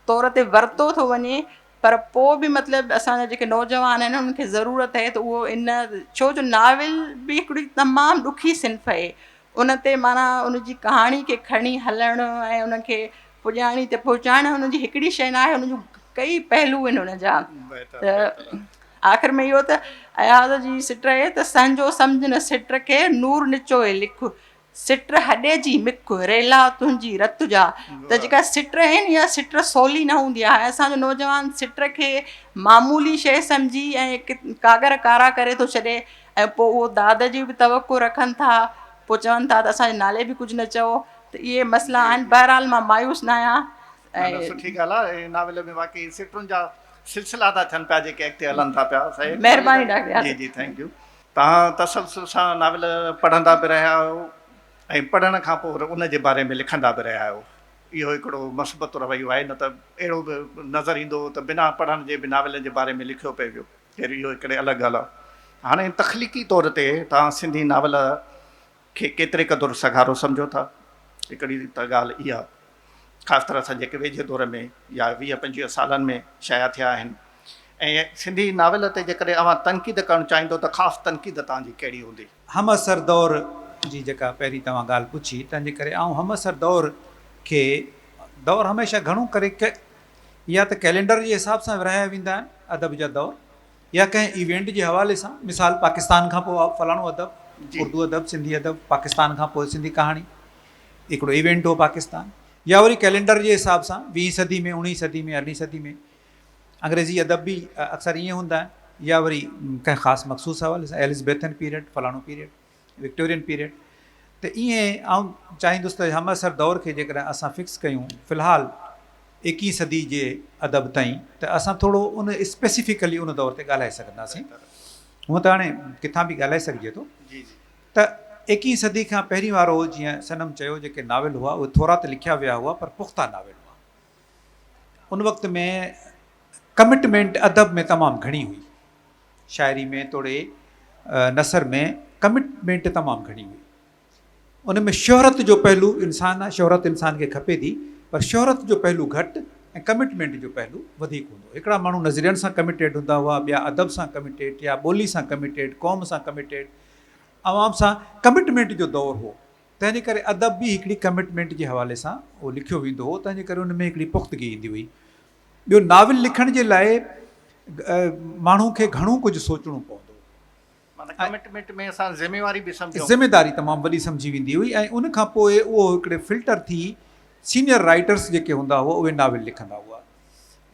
तौर ते वरितो थो वञे पर पोइ बि मतिलबु असांजा जेके नौजवान आहिनि उन्हनि खे ज़रूरत आहे त उहो इन छो जो नाविल बि हिकिड़ी तमामु ॾुखी सिंफ़ आहे। उन ते माना उनजी कहाणी खे खणी हलणु ऐं उनखे पुॼाणी ते पहुचाइणु हुनजी हिकिड़ी शइ न आहे हुन जूं कई पहलू आहिनि हुन जा। त आख़िर में इहो त अयाज़ जी सिट आहे त संजो सम्झ न सिट खे नूर निचोए लिख सिट हॾे जी मिख रेला तुंहिंजी रत जा। त जेका सिट आहिनि इहा सिट सवली न हूंदी आहे। असांजो नौजवान सिट खे मामूली शइ सम्झी ऐं कागर कारा करे थो छॾे ऐं पोइ उहो दाद जी बि तवक़ो रखनि था पोइ चवनि था त असांजे नाले बि कुझु न चओ त इहे मसइला आहिनि। बहरहाल मां मायूस न आहियां ऐं सुठी ॻाल्हि आहे। नाविल में वाकई सिटुनि जा सिलसिला था थियनि पिया जेके अॻिते हलनि था पिया। सही महिरबानी डॉक्टर जी जी थैंक यू। तव्हां तसलसल सां नाविल पढ़ंदा बि रहिया आहियो ऐं पढ़ण खां पोइ उन जे बारे में लिखंदा बि रहिया आहियो। इहो हिकिड़ो मस्बत रवैयो आहे न त अहिड़ो बि नज़र ईंदो त बिना पढ़ण जे बि नाविलनि जे बारे में लिखियो पइजो कहिड़ी इहो हिकिड़े अलॻि ॻाल्हि आहे। हाणे तख़लीक़ी तौर ते तव्हां सिंधी नाविल खे केतिरे क़दुरु सघारो सम्झो था हिकिड़ी त ॻाल्हि इहा ख़ासि तरह सां जेके वेझे दौर में या 20-25 सालनि में शाया थिया आहिनि। ऐं सिंधी नाविल ते जेकॾहिं अवां तनक़ीद करणु चाहींदो त ख़ासि तनक़ीद तव्हांजी कहिड़ी हूंदी? हमअसर दौर जी जेका पहिरीं तव्हां ॻाल्हि पुछी तंहिंजे करे हमअसर दौर खे दौर हमेशह घणो करे या त कैलेंडर जे हिसाब सां विरहाया वेंदा आहिनि अदब जा दौर या कंहिं इवेंट जे हवाले सां। मिसाल पाकिस्तान खां पोइ फलाणो अदब उर्दू अदब सिंधी अदब पाकिस्तान खां पोइ सिंधी कहाणी हिकिड़ो इवेंट हो पाकिस्तान या वरी कैलेंडर जे हिसाब सां 20 सदी में 19 सदी में 18 सदी में अंग्रेज़ी अदब बि अक्सर ईअं हूंदा आहिनि या वरी कंहिं ख़ासि मखसूस हवाले सां एलिज़ाबेथन पीरियड फलाणो पीरियड विक्टोरियन पीरियड। त ईअं आउं चाहींदुसि त हमअसर दौर खे जेकॾहिं असां फिक्स कयूं फ़िलहालु 21 सदी जे अदब ताईं त असां थोरो उन स्पेसिफिकली उन दौर ते ॻाल्हाए सघंदासीं। हूअं त हाणे किथां बि ॻाल्हाए सघिजे थो त 21 सदी खां पहिरीं वारो जीअं सनम चयो जेके नाविल हुआ उहे थोरा त लिखिया विया हुआ पर पुख़्ता नाविल हुआ। उन वक़्त में कमिटमेंट अदब में तमामु घणी हुई। शाइरी में तोड़े नसर में कमिटमेंट तमामु घणी हुई। उन में शोहरत जो पहलू इंसान आहे शोहरत इंसान खे खपे थी पर शोहरत जो पहलू घटि ऐं कमिटमेंट जो पहलू वधीक हूंदो। हिकिड़ा माण्हू नज़रियनि सां कमिटेड हूंदा हुआ ॿिया अदब सां कमिटेड या ॿोली सां कमिटेड क़ौम सां कमिटेड आवाम सां कमिटमेंट जो दौरु हो। तंहिंजे करे अदब बि हिकिड़ी कमिटमेंट जे हवाले सां उहो लिखियो वेंदो हो। तंहिंजे करे उन में हिकिड़ी पुख़्तगी ईंदी हुई। ॿियो नाविल लिखण जे लाइ माण्हू खे घणो कुझु सोचणो पवंदो। कमिटमेंट में असां ज़िमेवारी बि सम्झूं ज़िमेदारी तमामु वॾी सम्झी वेंदी हुई ऐं उन खां पोइ उहो हिकिड़े फिल्टर थी सीनियर राइटर्स जेके हूंदा हुआ उहे नाविल लिखंदा हुआ।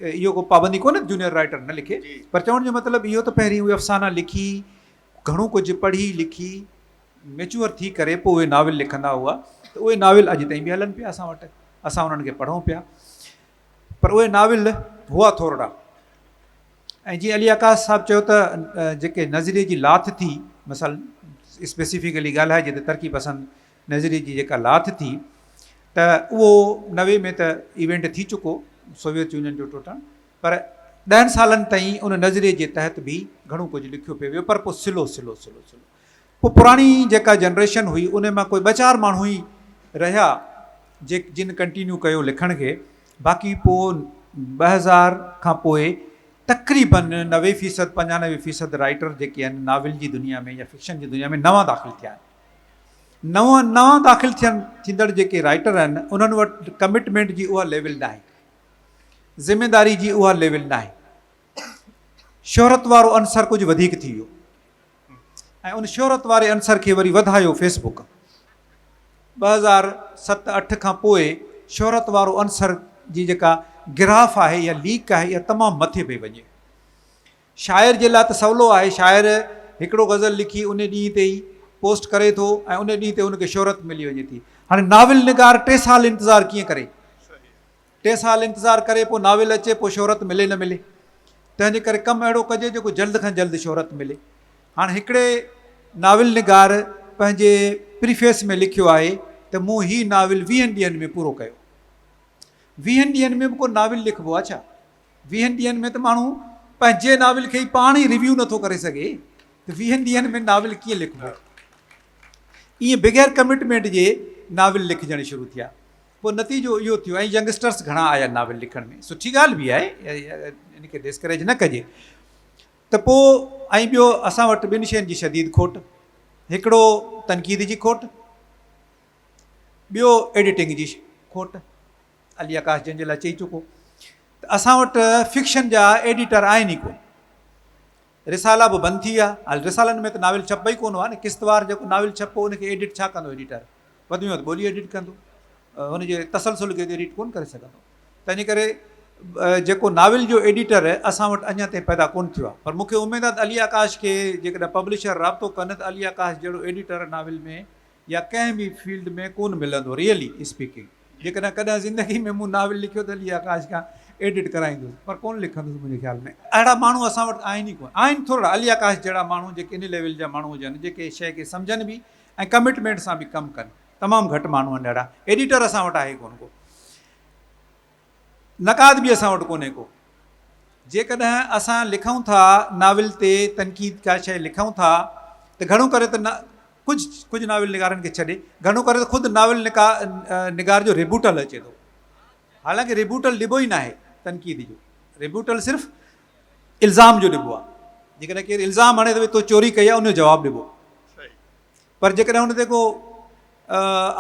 इहो को पाबंदी कोन्हे जूनियर राइटर न लिखे पर चवण जो मतिलबु इहो त पहिरीं उहे अफ़साना लिखी घणो कुझु पढ़ी लिखी मेच्योर थी करे पोइ उहे नाविल लिखंदा हुआ। त उहे नाविल अॼु ताईं बि हलनि पिया असां वटि असां उन्हनि खे पढ़ूं पिया पर उहे नाविल हुआ थोरा। ऐं जीअं अली आकाश साहिबु चयो त जेके नज़रिए जी लाथ थी मिसाल स्पेसिफिकली ॻाल्हाइजे त तरक़ी पसंदि नज़रिए जी जेका लाथ थी त उहो 90 में त इवेंट थी चुको सोवियत यूनियन जो टुटणु पर 10 सालनि ताईं उन नज़रिए जे तहत बि घणो कुझु लिखियो पियो वियो पर पोइ सिलो सिलो सिलो सिलो पोइ पुराणी जेका जनरेशन हुई उन मां कोई 2-4 माण्हू ई रहिया जिन कंटिन्यू कयो लिखण खे। बाक़ी पोइ 2000 खां पोइ तक़रीबन 90% 95% राइटर जेके आहिनि नाविल जी दुनिया में या फिक्शन जी दुनिया में नवां दाख़िल थिया आहिनि। नवां दाख़िल थींदड़ जेके राइटर आहिनि उन्हनि वटि कमिटमेंट जी उहा लेवल न आहे, ज़िमेदारी जी उहा लेवल न आहे। शोहरत वारो अंसर कुझु वधीक थी वियो ऐं उन शोहरत वारे अंसर खे वरी वधायो फेसबुक। 2007-08 खां पोइ शोहरत वारो अंसर जी जेका गिराफ़ आहे या लीक आहे इहा तमामु मथे पई वञे। शाइर जे लाइ त सवलो आहे, शाइर हिकिड़ो गज़ल लिखी उन ॾींहं ते ई पोस्ट करे थो ऐं उन ॾींहं ते उनखे शोहरत मिली वञे थी। हाणे नाविल निगार 3 साल इंतज़ारु कीअं करे, 3 साल इंतज़ारु करे पोइ नाविल अचे, पोइ शोहरत मिले न मिले। तंहिंजे करे कमु अहिड़ो कजे जेको जल्द खां जल्द शोहरत मिले। हाणे हिकिड़े नाविल निगार पंहिंजे प्रीफेस में लिखियो आहे त मूं हीउ नाविल 20 ॾींहंनि में पूरो कयो। 20 ॾींहंनि में बि को नाविल लिखिबो आहे छा? 20 ॾींहंनि में त माण्हू पंहिंजे नाविल खे ई पाण ई रिव्यू नथो करे सघे, त 20 ॾींहंनि में नाविल कीअं लिखिबो? ईअं बग़ैर कमिटमेंट जे नाविल लिखजण शुरू थिया। पोइ नतीजो इहो थियो ऐं यंगस्टर्स घणा आया नाविल लिखण में। सुठी ॻाल्हि बि आहे, इनखे डिस्करेज न कजे। त पोइ ऐं ॿियो असां वटि 2 शयुनि जी शदीद खोट, हिकिड़ो तनक़ीद जी खोट, ॿियो एडिटिंग जी खोट। अली आकाश जंहिंजे लाइ चई चुको त असां वटि फिक्शन जा एडिटर आहिनि ई कोन। रिसाला बि बंदि थी विया। हाल रिसालनि में त नाविल छपे ई कोन हुआ न। किश्तवार जेको नाविल छपो उनखे एडिट छा कंदो एडिटर? वधि में वधि ॿोली एडिट कंदो, हुनजे तसलसुल खे एडिट कोन करे सघंदो। तंहिंजे करे जेको नाविल जो एडिटर असां वटि अञा ताईं पैदा कोन थियो आहे। पर मूंखे उमेदु आहे त अली आकाश खे जेकॾहिं पब्लिशर राब्तो कनि त अली आकाश जहिड़ो एडिटर नाविल में या कंहिं बि फील्ड में कोन मिलंदो। रियली स्पीकिंग, जेकॾहिं कॾहिं ज़िंदगी में मूं नाविल लिखियो त अली आकाश खां एडिट कराईंदुसि, पर कोन लिखंदुसि मुंहिंजे ख़्याल में। अहिड़ा माण्हू असां वटि आहिनि ई कोन। आहिनि थोरा अली आकाश जहिड़ा माण्हू जेके इन लेवल जा माण्हू हुजनि, जेके शइ खे सम्झनि बि ऐं कमिटमेंट सां बि कमु कनि। तमामु घटि माण्हू आहिनि अहिड़ा। एडिटर असां वटि आहे कोन को। नक़ाद बि असां वटि कोन्हे को। जेकॾहिं असां लिखूं था नाविल ते तनक़ीद का शइ लिखूं था त घणो करे त कुझु नाविल निगारनि खे छॾे घणो करे त ख़ुदि नाविल निगार जो रिबूटल अचे थो। हालांकि रिबूटल ॾिबो ई न आहे तनक़ीद जो। रिबूटल सिर्फ़ु इल्ज़ाम जो ॾिबो आहे। जेकॾहिं केरु इल्ज़ाम हणे त भई तो चोरी कई आहे, उनजो जवाबु ॾिबो। पर जेकॾहिं हुन ते को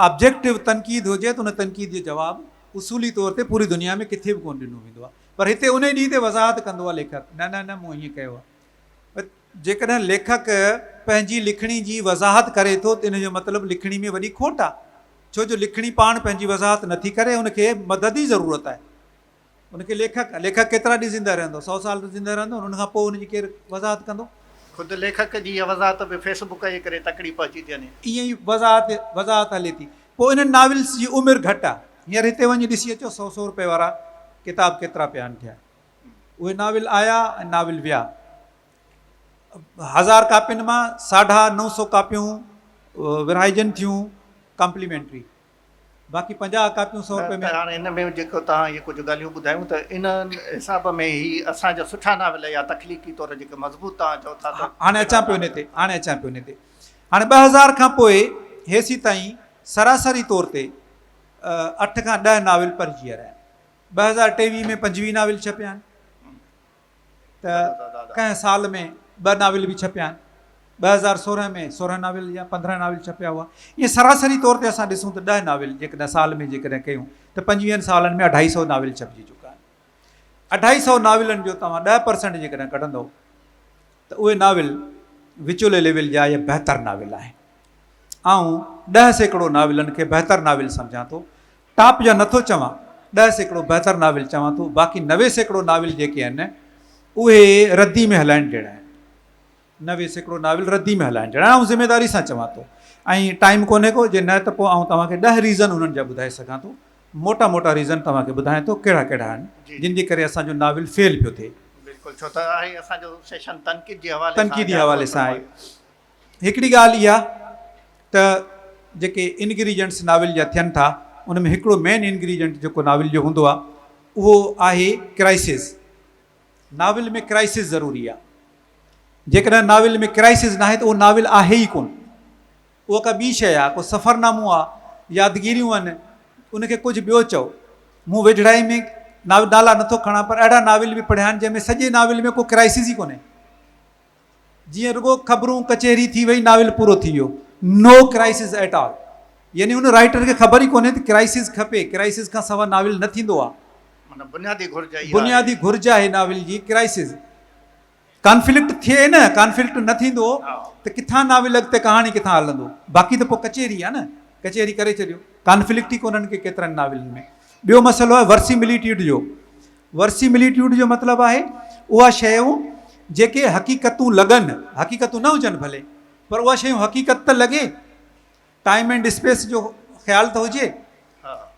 ऑब्जेक्टिव तनक़ीद हुजे त उन तनक़ीद जो जवाबु उसूली तौर ते पूरी दुनिया में किथे बि कोन ॾिनो वेंदो आहे। पर हिते उन ॾींहं ते वज़ाहत कंदो आहे लेखक, न न न मूं हीअं कयो आहे। जेकॾहिं लेखक पंहिंजी लिखणी जी वज़ाहत करे थो त इन जो मतिलबु लिखणी में वॾी खोट आहे। छो जो लिखणी पाण पंहिंजी वज़ाहत नथी करे, उनखे मदद जी ज़रूरत आहे। उनखे लेखक केतिरा ॾींहं ज़िंदा रहंदो? 100 साल त ज़िंदा रहंदो। उनखां पोइ उनजी केरु वज़ाहत कंदो? ख़ुदि लेखक जी इहा वज़ाहत बि फेसबुक जे करे तकड़ी पहुची थी वञे। ईअं ई वज़ाहत हले थी। पोइ इन्हनि नाविल्स जी उमिरि घटि आहे। हींअर हिते वञी ॾिसी अचो 100 रुपए वारा किताब केतिरा पिया आहिनि थिया। उहे नाविल आया ऐं नाविल विया। 1000 कापियुनि मां 950 कापियूं विराइजनि थियूं कॉम्प्लीमेंट्री। बाक़ी 50 कापियूं 100 रुपए में। हाणे हिन में जेको तव्हां इहे कुझु ॻाल्हियूं ॿुधायूं त इन हिसाब में ही असांजा सुठा नाविल या तख़लीक़ी तौर जेके मज़बूत तव्हां चओ था त हाणे अचां पियो हिन ते। हाणे 2000 खां पोइ हेसी ताईं सरासरी तौर ते 8 खां 10 नाविल पढ़जी रहिया आहिनि। 2023 में 25 नाविल छपिया आहिनि। त कंहिं साल में 2 नाविल बि छपिया आहिनि। 2016 में 16 नाविल या 15 नाविल छपिया हुआ। ईअं सरासरी तौर ते असां ॾिसूं त 10 नाविल जेकॾहिं साल में जेकॾहिं कयूं त 25 सालनि में 250 नाविल छपिजी चुका आहिनि। 250 नाविलनि जो तव्हां 10% जेकॾहिं कढंदव त उहे नाविल विचोले लेवल जा या बहितर नाविल आहिनि। ऐं 10% नाविलनि खे बहितर नाविल सम्झां थो। टॉप जा नथो चवां, 10% बहितर नाविल चवां थो। बाक़ी 90% नाविल जेके आहिनि उहे रद्दी में हलाइण जहिड़ा आहिनि। 90% नाविल रद्दी में हलाइण जहिड़ा। ऐं ज़िमेदारी सां चवां थो। ऐं टाइम कोन्हे को जे न त पोइ आउं तव्हांखे 10 रीज़न उन्हनि जा ॿुधाए सघां थो। मोटा रीज़न तव्हांखे ॿुधायां थो कहिड़ा कहिड़ा आहिनि जिन जे करे असांजो नाविल फेल पियो थिए। बिल्कुलु, छो त आहे असांजो सेशन तनक़ीद जे हवाले सां आहे। हिकिड़ी ॻाल्हि इहा त जेके इंग्रीडियंट्स नाविल जा थियनि था उन में हिकिड़ो मेन इंग्रीडियंट जेको नाविल जो हूंदो आहे उहो आहे क्राइसिस। नाविल में क्राइसिस ज़रूरी आहे। जेकॾहिं नाविल में क्राइसिस न आहे त उहो नाविल आहे ई कोन। उहा का ॿी शइ आहे, को सफ़रनामो आहे, यादगिरियूं आहिनि, उनखे कुझु ॿियो चओ। मूं वेझड़ाई में नाला नथो खणा, पर अहिड़ा नाविल बि पढ़िया आहिनि जंहिंमें सॼे नाविल में को क्राइसिस ई कोन्हे। जीअं रुगो ख़बरूं कचहरी थी वई, नाविल पूरो थी वियो, नो क्राइसिस एट ऑल। यानी उन राइटर खे ख़बर ई कोन्हे त क्राइसिस खपे, क्राइसिस खां सवाइ नाविल न थींदो आहे। माना बुनियादी घुर्ज इहा बुनियादी घुर्ज आहे नाविल जी क्राइसिस। कॉन्फ्लिक्ट थिए न, कॉन्फ्लिक्ट न थींदो त किथां नाविल अॻिते कहाणी किथां हलंदो। बाक़ी त पोइ कचहरी आहे न, कचहरी करे छॾियो, कॉन्फ्लिक्ट ई कोन्हनि के केतिरनि नाविलनि में। ॿियो मसइलो आहे वर्सीमिलिट्यूड जो। वर्सीमिलिट्यूड जो मतिलबु आहे उहा शयूं जेके हक़ीक़तूं लॻनि, हक़ीक़तूं न हुजनि भले, पर उहा शयूं हक़ीक़त त लॻे, टाइम एंड स्पेस जो ख़्यालु त हुजे।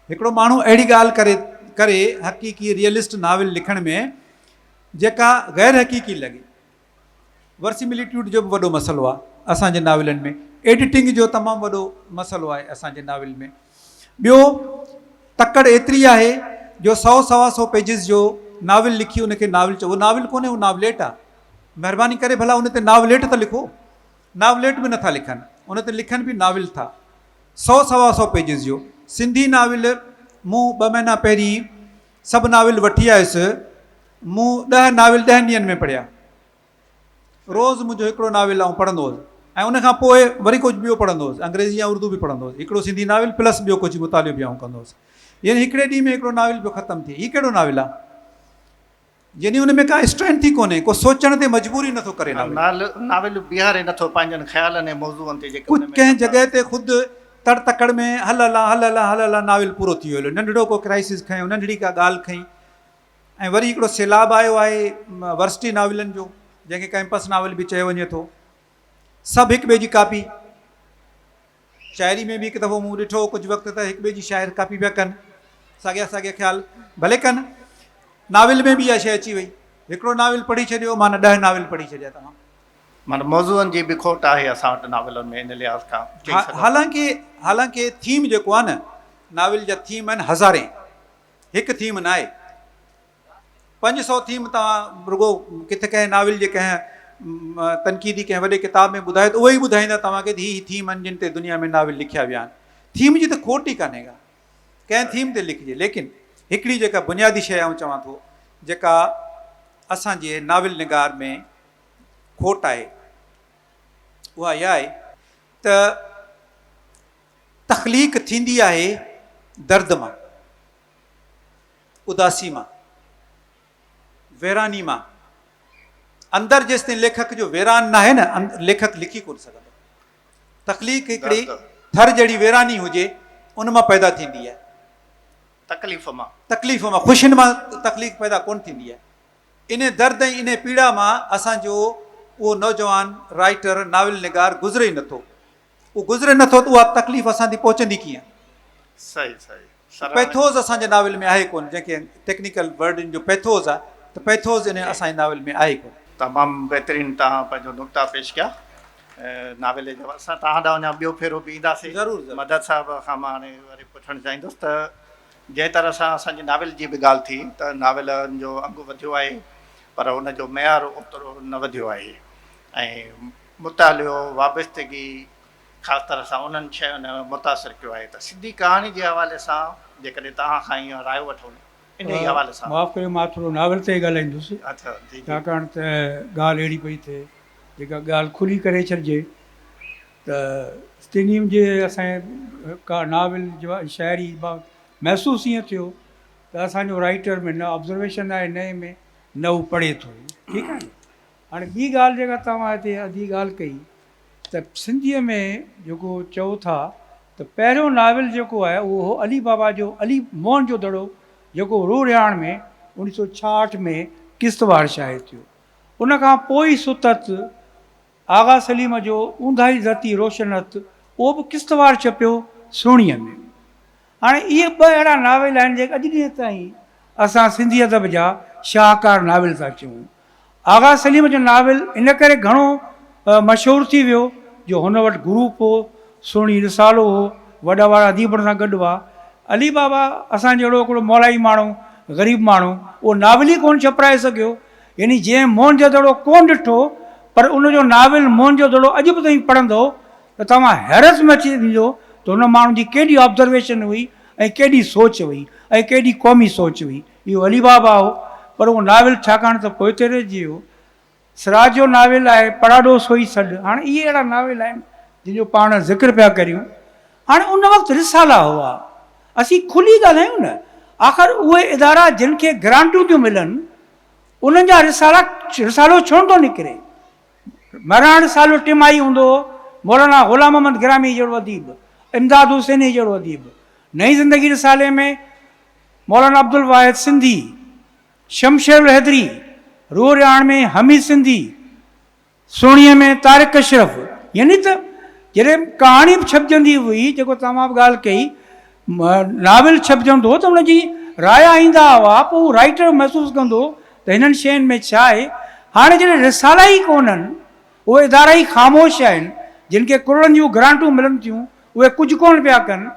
हिकिड़ो माण्हू अहिड़ी ॻाल्हि करे हक़ीक़ी रियलिस्ट नाविल लिखण में जेका गैर हक़ीक़ी लॻे। वर्सीमिलिट्यूड जो बि वॾो मसइलो आहे असांजे नाविलनि में। एडिटिंग जो तमामु वॾो मसइलो आहे असांजे नाविल में। ॿियो तकड़ एतिरी आहे जो 100-125 पेजिस जो नाविल लिखी उनखे नाविल चओ। उहो नाविल कोन्हे, उहो नावलेट आहे। महिरबानी करे भला उन ते नावलेट त लिखो। नावलेट बि नथा लिखनि, उन ते लिखनि बि नाविल था। 100-125 पेजिस जो सिंधी नाविल मूं 2 महीना पहिरीं सभु नाविल वठी आयुसि। मूं 10 नाविल 10 ॾींहंनि में पढ़िया। रोज़ु मुंहिंजो हिकिड़ो नाविल आउं पढ़ंदो हुउसि, ऐं उनखां पोइ वरी कुझु ॿियो पढ़ंदो हुउसि, अंग्रेज़ी या उर्दू बि पढ़ंदो हुउसि। हिकिड़ो सिंधी नाविल प्लस ॿियो कुझु मुतालियो बि आउं कंदो हुउसि। यानी हिकिड़े ॾींहं में हिकिड़ो नाविल पियो ख़तमु थिए। हीउ कहिड़ो नाविल आहे? यानी उन में का स्ट्रेंथ ई कोन्हे, को सोचण ते मजबूरी नथो करे। नाविल बीहारे नथो पंहिंजनि ख़्यालनि ऐं मौज़ूअनि ते जेके कुझु कंहिं जॻह ते ख़ुदि तड़ तकड़ में हल नाविल पूरो थी वियो। नंढड़ो को क्राइसिस खयो, नंढड़ी का ॻाल्हि खई, ऐं वरी हिकिड़ो सैलाब आयो आहे वर्सिटी नाविलनि जो, जंहिंखे कैंपस नाविल बि चयो वञे थो। सभु हिक ॿिए जी कापी। शाइरी में बि हिकु दफ़ो मूं ॾिठो कुझु वक़्तु त हिक ॿिए जी शाइर कापी पिया कनि, साॻिया साॻिया ख़्याल भले कनि। नाविल में बि इहा शइ अची वई। हिकिड़ो नाविल पढ़ी छॾियो, माना 10 नाविल पढ़ी छॾिया तव्हां। माना मौज़ूअनि जी बि खोट आहे असां वटि नाविलनि में, इन लिहाज़ खां। हालांकि थीम जेको आहे न, नाविल जा थीम आहिनि हज़ारे, हिकु थीम न आहे। 500 थीम तव्हां रुगो किथे कंहिं नाविल जे कंहिं तनक़ीदी कंहिं वॾे किताब में ॿुधाए त उहे ई ॿुधाईंदा तव्हांखे त हीअ थीम आहिनि जिन ते दुनिया में नाविल लिखिया विया आहिनि। थीम जी त खोट ई कान्हे का, कंहिं थीम ते लिखिजे। लेकिन हिकिड़ी जेका बुनियादी शइ आऊं चवां थो, जेका असांजे नाविल निगार में खोट आहे, उहा इहा आहे त तख़लीक़ थींदी आहे दर्द मां, उदासी मां, वैरानी मां। अंदरि जेसिताईं लेखक जो वैरान न आहे न, लेखक लिखी कोन सघंदो। तख़लीक़ हिकिड़ी थर जहिड़ी वैरानी हुजे, उन मां पैदा थींदी आहे। तकलीफ़ मां, ख़ुशियुनि मां तकलीफ़ पैदा कोन थींदी आहे। इन दर्द ऐं इन पीड़ा मां असांजो उहो नौजवान राइटर नाविल निगार गुज़रे ई नथो। उहो गुज़रे नथो त उहा तकलीफ़ असां ताईं पहुचंदी कीअं? सही पैथोज़ असांजे नाविल में आहे कोन, जंहिंखे टेक्निकल वर्ड जो पैथोज़ आहे, त पैथोज़ इन असांजे नाविल में आहे कोन। तमामु बहितरीनु तव्हां पंहिंजो नुक़्ता पेश कया नाविल जो। असां तव्हां ॾांहुं अञा ॿियो फेरो बि ईंदासीं ज़रूरु। मदद साहिब खां मां हाणे वरी पुछणु चाहींदुसि त जंहिं तरह सां असांजी नाविल जी बि ॻाल्हि थी त नाविलनि जो अघु वधियो आहे, पर हुनजो मयारु ओतिरो न वधियो आहे, ऐं मुतालियो वाबस्तगी ख़ासि तरह सां उन्हनि शयुनि मुतासिर कयो आहे। त सिंधी कहाणी जे हवाले सां जेकॾहिं तव्हां खां ईअं राय वठूं इन जे हवाले सां। माफ़ु कयो, मां थोरो नाविल ते ॻाल्हाईंदुसि। अच्छा जी। छाकाणि त ॻाल्हि अहिड़ी पई थिए जेका ॻाल्हि खुली करे छॾिजे त सिंधियुनि जे असांजे का नाविल जो शाइरी महसूसु ईअं थियो त असांजो राइटर में न ऑब्ज़र्वेशन आहे नए में, न हू पढ़े थो। ठीकु आहे। हाणे ॿी ॻाल्हि जेका तव्हां हिते अधी ॻाल्हि कई त सिंधीअ में जेको चओ था त पहिरियों नाविल जेको आहे उहो अली बाबा जो अली मोहन जो दड़ो जेको रूरियाण में 1966 में किश्तवाड़ शाये थियो। उन खां पोइ सुतत आगा सलीम जो ऊंधाई धरती रोशनत, उहो बि किश्तवाड़ छपियो सुहिणीअ में। हाणे इहे 2 अहिड़ा नाविल आहिनि जेके अॼु ॾींहं ताईं असां सिंधी अदब जा शाहकार नाविल था चऊं। आगा सलीम जो नाविल इन करे घणो मशहूरु थी वियो जो हुन वटि ग्रुप हो, सुहिणी रिसालो हो, वॾा वारा अदीबनि सां गॾु हुआ। अली बाबा असां जहिड़ो हिकिड़ो मौलाई माण्हू, ग़रीब माण्हू, उहो नाविल ई कोन छपराए सघियो। यानी जंहिं मोहन जो दड़ो कोन ॾिठो, पर उनजो नाविल मोहन जो दड़ो अॼु बि ताईं पढ़ंदो त तव्हां हैरत में अची वेंदो त हुन माण्हू जी केॾी ऑब्ज़र्वेशन हुई ऐं केॾी सोच हुई ऐं केॾी क़ौमी सोच हुई। इहो अली बाबा हो, पर उहो नाविल छाकाणि त पोइ ते रहिजी वियो। सिराज जो नाविल आहे पढ़ाॾो सोई सॾु। हाणे इहे अहिड़ा नाविल आहिनि जंहिंजो पाण ज़िक्र पिया करियूं। हाणे उन वक़्तु रिसाला हुआ, असीं खुली ॻाल्हायूं न, आख़िर उहे इदारा जिन खे ग्रांटूं थियूं मिलनि उन्हनि जा रिसालो छो थो निकिरे? मराण रिसालो टिमाही हूंदो हो, मौलाना ग़ुलाम मोहम्मद गिरामी जहिड़ो अदीब, इमदाद हुसैनी जहिड़ो अदीब। नई ज़िंदगी रिसाले में मौलाना अब्दुल वाहिद सिंधी, शमशेर हैदरी, रूह रियाण में हमीद सिंधी, सोणीअ में तारिक अशरफ। यानी त जॾहिं कहाणी बि छपजंदी हुई, जेको तव्हां बि ॻाल्हि कई, नाविल छपजंदो हो त हुनजी राया ईंदा हुआ, पोइ उहो राइटर महसूसु कंदो त हिननि शयुनि में छा आहे। हाणे जॾहिं रिसाला ई कोन्हनि, उहे इदारा ई ख़ामोश आहिनि, जिन खे करोड़नि जूं ग्रांटूं मिलनि थियूं, उहे कुझु कोन पिया कनि,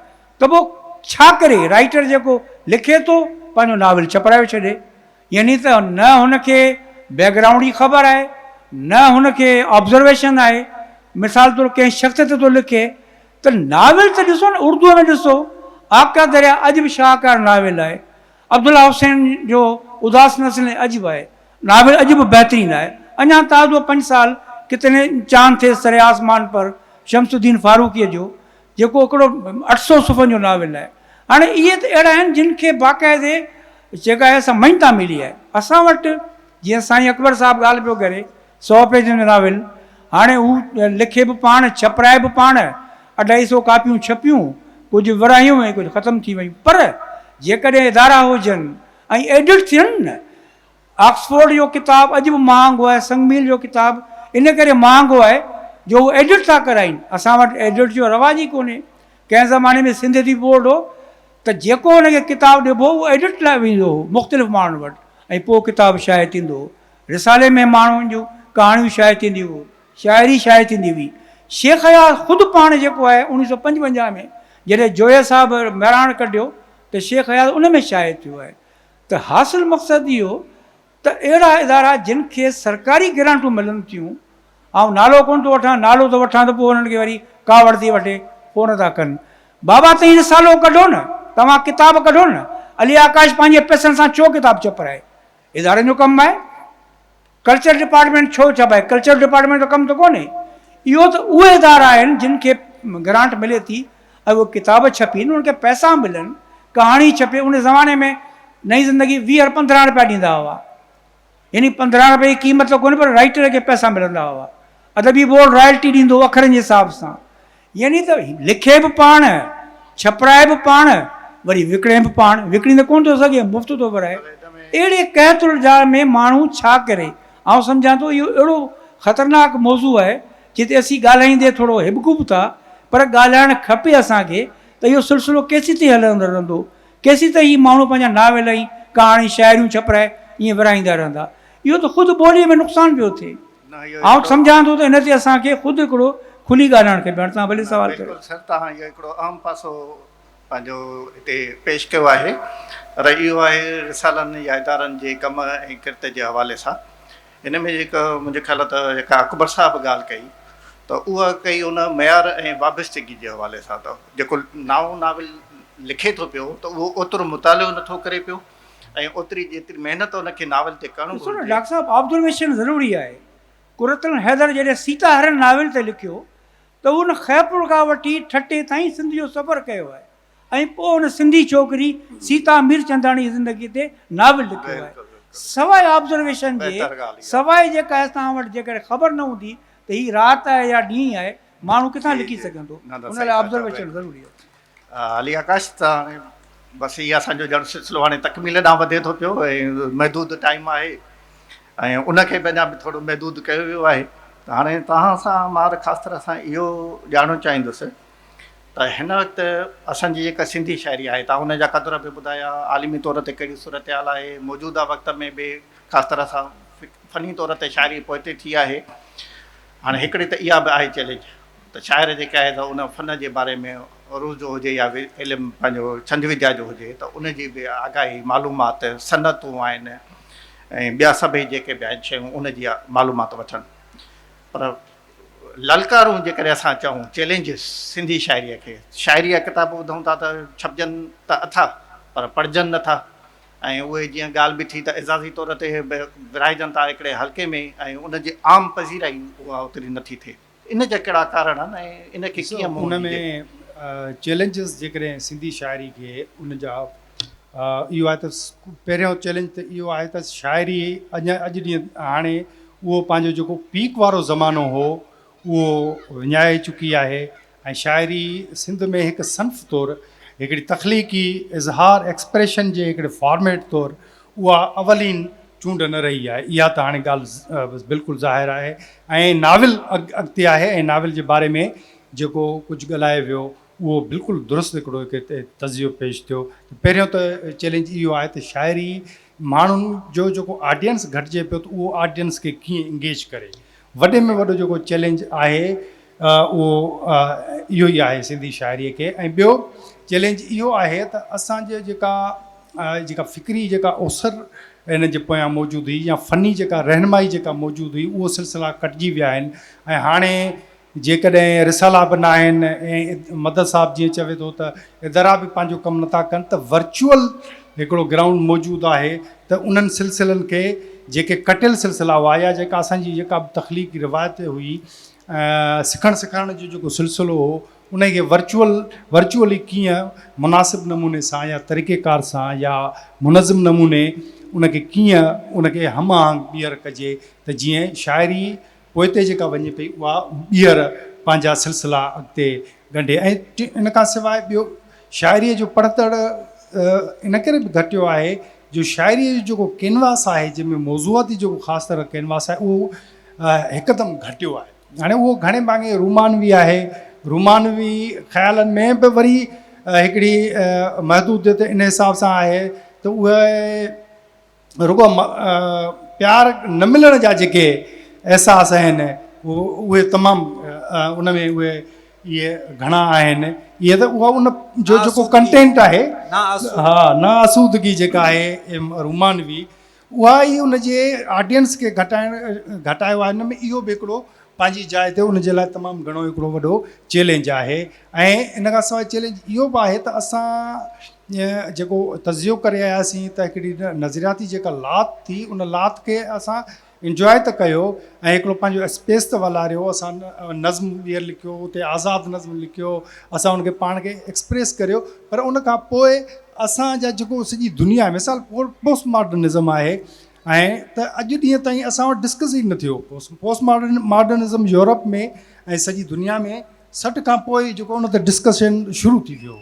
त पोइ छा करे राइटर जेको लिखे थो पंहिंजो नाविल छपाराए छॾे। यानी त न हुनखे बैकग्राउंड जी ख़बर आहे, न हुनखे ऑब्ज़र्वेशन आहे। मिसाल तौरु कंहिं शख़्स ते थो लिखे त नाविल त ॾिसो न, उर्दूअ में ॾिसो, आका दरिया अॼु बि शाहकार नाविल आहे। अब्दुल्ला हुसैन जो उदास नस्ल अॼु बि आहे, नाविल अॼु बि बहितरीनु आहे। अञा ताज़ो 5 साल कितने चांद थे सरे आसमान पर, शमसुद्दीन फारूकीअ जो, जेको हिकिड़ो 800 सुफ़नि जो नाविल आहे। हाणे इहे त अहिड़ा आहिनि जिन खे बाक़ाइदे जेका आहे असां मञता मिली आहे। असां वटि जीअं साईं अकबर साहिबु ॻाल्हि पियो करे 100 पेजनि जो नाविल, हाणे हू लिखे बि पाण, छपराए बि पाण, 250 कापियूं छपियूं, कुझु विरायूं ऐं कुझु ख़तमु थी वयूं। पर जेकॾहिं इदारा हुजनि ऐं एडिट थियनि न, ऑक्सफोर्ड जो किताबु अॼु बि महांगो आहे, संगमील जो किताबु इन करे महांगो आहे जो उहो एडिट था कराइनि। असां वटि एडिट जो रवाज ई कोन्हे। कंहिं ज़माने में सिंधी बोर्ड हो त जेको हुनखे किताबु ॾिबो उहो एडिट लाइ वेंदो हो मुख़्तलिफ़ माण्हुनि वटि, ऐं पोइ किताबु शाये थींदो हो। रिसाले में माण्हुनि जूं कहाणियूं शाये थींदियूं हुयूं, शाइरी शाये थींदी हुई। शेख हयात ख़ुदि पाण जेको आहे 1955 में जॾहिं जोया साहिबु महिराण कढियो त शेख हयात उन में शाये थियो आहे। त हासिल मक़सदु इहो त अहिड़ा इदारा जिन खे सरकारी ग्रांटूं मिलनि थियूं, ऐं नालो कोन थो वठां, नालो थो वठां त पोइ हुननि खे वरी कावड़ थी वठे, फ़ोन था कनि। बाबा ताईं रिसालो कढो न, तव्हां किताब कढो न। अली आकाश पंहिंजे पैसनि सां छो किताबु छपाए? इदारनि जो कमु आहे। कल्चर डिपार्टमेंट छो छपाए? कल्चर डिपार्टमेंट जो कमु त कोन्हे। इहो त उहे इदारा आहिनि जिन खे ग्रांट मिले थी ऐं उहे किताब छपीनि, उन्हनि खे पैसा मिलनि, कहाणी छपे। उन ज़माने में नई ज़िंदगी 20-15 रुपया ॾींदा हुआ, यानी 15 रुपए जी क़ीमत त कोन्हे, पर राइटर खे पैसा मिलंदा हुआ। अदबी बोर्ड रॉयल्टी ॾींदो हो अखरनि जे हिसाब सां। यानी त लिखे बि पाण, छपराए बि पाण, वरी विकिणे बि पाण। विकिणी त कोन थो सघे, मुफ़्त थो विराए। अहिड़े क़हतुल जाल में माण्हू छा करे? आउं सम्झां थो इहो अहिड़ो ख़तरनाक मौज़ू आहे जिते असीं ॻाल्हाईंदे थोरो हिबकूं बि था, पर ॻाल्हाइणु खपे असांखे त इहो सिलसिलो केसीं ताईं हलंदो रहंदो, केसीं ताईं माण्हू पंहिंजा नाविल ऐं कहाणी शाइरियूं छपराए ईअं विराईंदा रहंदा। इहो त ख़ुदि ॿोलीअ में नुक़सानु पियो थिए। आउं सम्झां थो त हिन ते असांखे ख़ुदि हिकिड़ो खुली ॻाल्हाइणु खपे। हाणे तव्हां भले सवाल कयो। सर, तव्हां इहो हिकिड़ो अहम पासो पंहिंजो हिते पेश कयो आहे, पर इहो आहे रिसालनि या इदारनि जे कम ऐं किरत जे हवाले सां। हिन में जेका मुंहिंजे ख़्याल त जेका अकबर साहिबु ॻाल्हि कई त उहा कई उन मयार ऐं वाबस्तगी जे हवाले सां। त जेको नाविल लिखे थो पियो त उहो ओतिरो मुतालो नथो करे पियो ऐं ओतिरी जेतिरी महिनत उनखे नाविल ते करणु घुरिजे। डॉक्टर साहिबु, ऑब्जर्वेशन ज़रूरी आहे। कुरतुल हैदर जॾहिं सीता हरण नाविल ते लिखियो त उन खैपुर खां वठी ठटे ताईं सिंध जो सफ़र कयो आहे, ऐं पोइ हुन सिंधी छोकिरी सीता मीरचंदाणी जी ज़िंदगी ते नाविल लिखियो आहे। सवाइ ऑब्जर्वेशन जे, सवाइ जेका तव्हां वटि जेकॾहिं ख़बर न हूंदी त हीअ राति आहे या ॾींहुं आहे, माण्हू किथां लिखी सघंदो? उन लाइ ऑब्जर्वेशन ज़रूरी आहे। अली आकाश, त हाणे बसि इहा असांजो ॼण सिलसिलो हाणे तकमील ॾांहुं वधे थो पियो ऐं महदूद टाइम आहे ऐं उनखे बि अञा बि थोरो महदूद कयो वियो आहे। त हाणे तव्हां सां मां ख़ासि तरह सां इहो ॼाणणु चाहींदुसि त हिन वक़्तु असांजी जेका सिंधी शाइरी आहे, तव्हां हुन जा क़दुर बि ॿुधाया, आलिमी तौर ते कहिड़ी सूरत हाल आहे, मौजूदा वक़्त में बि ख़ासि तरह सां फ़नी तौर ते शाइरी पोइते थी आहे। हाणे हिकिड़ी त इहा बि आहे चैलेंज त शाइर जेका आहे त उन फ़न जे बारे में उरूज़ जो हुजे या इल्मु पंहिंजो छंद विद्या जो हुजे त उनजी बि आगाही मालूमात सनतूं आहिनि ऐं ॿिया सभई जेके बि आहिनि शयूं उनजी मालूमात वठनि। पर ललकारूं जेकॾहिं असां चऊं चैलेंजिस सिंधी शाइरीअ खे, शाइरी जा किताब ॿुधूं था त छपजनि त अथा पर पढ़जनि नथा, ऐं उहे जीअं ॻाल्हि बि थी त एज़ाज़ी तौर ते विराइजनि था हिकिड़े हल्के में, ऐं उनजी आम पज़ीराई उहा ओतिरी नथी थिए। इन जा कहिड़ा कारण आहिनि ऐं इन खे कीअं उन में चैलेंजिस जेकॾहिं सिंधी शाइरी खे उन जा इहो आहे त पहिरियों चैलेंज त इहो आहे त शाइरी अॼु ॾींहुं हाणे उहो पंहिंजो जेको पीक वारो ज़मानो हो उहो विञाए चुकी आहे, ऐं शाइरी सिंध में हिकु सन्फ़ तौरु हिकिड़ी तख़लीक़ी इज़हार एक्सप्रेशन जे हिकिड़े फॉर्मेट तौरु उहा अवलीन चूंड न रही आहे। इहा त हाणे ॻाल्हि बिल्कुलु ज़ाहिर आहे। ऐं नाविल अॻिते आहे, ऐं नाविल जे बारे में जेको कुझु ॻाल्हाए वियो उहो बिल्कुलु दुरुस्त हिकिड़ो तज़ियो पेश थियो। पहिरियों त चैलेंज इहो आहे त शाइरी माण्हुनि जो जेको ऑडियंस घटिजे पियो त उहो ऑडियंस खे कीअं इंगेज करे। वॾे में वॾो जेको चैलेंज आहे उहो इहो ई आहे सिंधी शाइरीअ खे। ऐं ॿियो चैलेंज इहो आहे त असांजे जेका फ़िक्री जेका ओसर हिन जे पोयां मौजूदु हुई या फ़नी जेका रहनुमाई जेका मौजूदु हुई उहो सिलसिला कटिजी विया आहिनि। ऐं हाणे जेकॾहिं रिसाला बि न आहिनि ऐं मदद साहब जीअं चवे थो त इदारा बि पंहिंजो कमु नथा कनि, त वर्चुअल हिकिड़ो ग्राउंड मौजूदु आहे त उन्हनि सिलसिलनि खे जेके कटियल सिलसिला हुआ या जेका असांजी जेका बि तख़लीक़ी रिवायत हुई सिखणु सेखारण जो जेको सिलसिलो हो उनखे वर्चुअली कीअं मुनासिब नमूने सां या तरीक़ेकार सां या मुनज़िम नमूने उनखे कीअं उनखे हम आहंग ॿीहर कजे त जीअं शाइरी पोइते जेका वञे पई उहा ॿीहर पंहिंजा सिलसिला अॻिते ॻंढे। ऐं इन खां सवाइ ॿियो शाइरीअ जो पढ़तड़ इन करे बि घटियो आहे जो शाइरीअ जो जेको कैनवास आहे जंहिंमें मौज़ूआती जेको ख़ासि तरह कैनवास आहे उहो हिकदमि घटियो आहे। हाणे उहो घणे भाङे रुमानवी आहे, रुमानवी ख़्यालनि में बि वरी हिकिड़ी महदूदियत इन हिसाब सां आहे त उहे रुगो प्यार न मिलण जा जेके अहसास आहिनि उहे तमामु उन में उहे इहे घणा आहिनि। इहे त उहा उन जो जेको कंटेंट आहे न आसूदगी जेका आहे रुमानवी उहा ई उन जे ऑडियंस खे घटायो आहे। हिन में इहो बि हिकिड़ो पंहिंजी जाइ ते उन जे लाइ तमामु घणो हिकिड़ो वॾो चैलेंज आहे। ऐं इन खां सवाइ चैलेंज इहो बि आहे त असां जेको तज़ियो करे आयासीं त हिकिड़ी नज़रियाती जेका लात थी उन लात खे असां इंजॉय त कयो ऐं हिकिड़ो पंहिंजो स्पेस त वलारियो, असां नज़्म ॿीहर लिखियो, उते आज़ादु नज़्म लिखियो, असां उनखे पाण खे एक्सप्रेस करियो। पर उन खां पोइ असांजा जेको सॼी दुनिया मिसाल पोस्ट मॉडर्निज़म आहे ऐं त अॼु ॾींहं ताईं असां वटि डिस्कस ई न थियो। पोस्ट मॉडर्निज़म यूरोप में ऐं सॼी दुनिया में 60 खां पोइ जेको उन ते डिस्कशन शुरू थी वियो।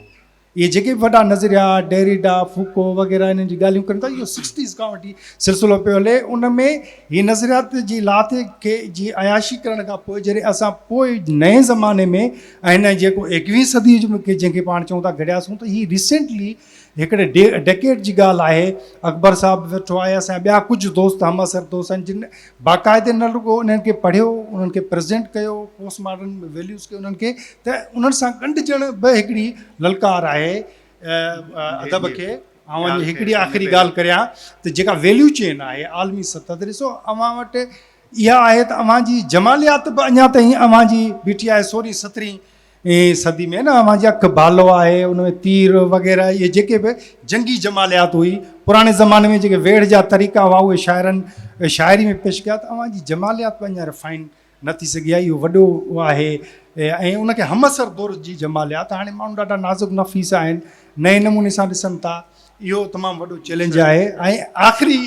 इहे जेके बि वॾा नज़रिया डेरिडा फूको वग़ैरह इन्हनि जी ॻाल्हियूं कनि था, इहो 60s खां वठी सिलसिलो पियो हले। उन में हीअ नज़रियात जी लात खे जी अयाशी करण खां पोइ जॾहिं असां पोइ नए ज़माने में ऐं हिन जेको 21वीं सदी जंहिंखे पाण चऊं था घड़ियासूं, त हीअ रिसेंटली हिकिड़े डेकेड जी ॻाल्हि आहे। अकबर साहब वेठो आहे, असांजा ॿिया कुझु दोस्त हमअसर दोस्त आहिनि जिन बाक़ाइदे न रुगो उन्हनि खे पढ़ियो, उन्हनि खे प्रेज़ेंट कयो पोस्ट मॉडर्न वैल्यूज़ खे उन्हनि खे, त उन्हनि सां गंढिजण बि हिकिड़ी ललकार आहे अदब खे। ऐं हिकिड़ी आख़िरी ॻाल्हि करियां त जेका वैल्यू चेन आहे आलमी सतह ते, ॾिसो अव्हां वटि इहा आहे त अव्हांजी जमालियात बि अञा ताईं अव्हांजी बीठी आहे 16-17 सदी में न। अव्हांजी अखि भालो आहे, उन में तीर वग़ैरह इहे जेके बि जंगी जमालियात हुई पुराणे ज़माने में जेके वेड़ जा तरीक़ा हुआ उहे शाइरी में पेश कया, त अव्हांजी जमालियात बि अञा रिफाइन न थी सघी आहे। इहो वॾो उहो आहे ऐं उनखे हमअसर दौर जी जमालियात हाणे माण्हू ॾाढा नाज़ुक नफ़ीस आहिनि, नए नमूने सां ॾिसनि था। इहो तमामु वॾो चैलेंज आहे। ऐं आख़िरी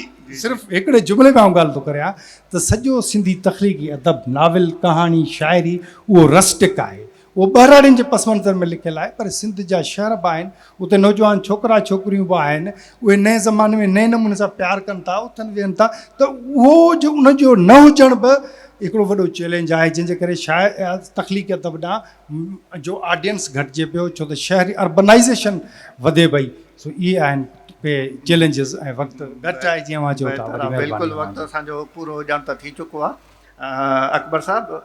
सिर्फ़ु हिकिड़े जुमिले में ॻाल्हि थो करियां त सॼो सिंधी तख़लीक़ी अदब नाविल कहाणी शाइरी उहो रस्टिक आहे, उहो ॿाहिराड़ियुनि जे पस मंज़र में लिखियलु आहे। पर सिंध जा शहर बि आहिनि, उते नौजवान छोकिरा छोकिरियूं बि आहिनि, उहे नए ज़माने में नए नमूने सां प्यारु कनि था, उथनि वेहनि था। त उहो जो उनजो न हुजण बि हिकिड़ो वॾो चैलेंज आहे, जंहिंजे करे तख़लीक़ी अदब ॾांहुं जो ऑडियंस घटिजे पियो, छो त शहरी अर्बनाइज़ेशन वधे पई। सो इहे आहिनि चैलेंजिस ऐं वक़्तु घटि आहे जीअं मां चयो था। बिल्कुलु वक़्तु असांजो पूरो ॼाण त थी चुको आहे। अकबर साहिबु,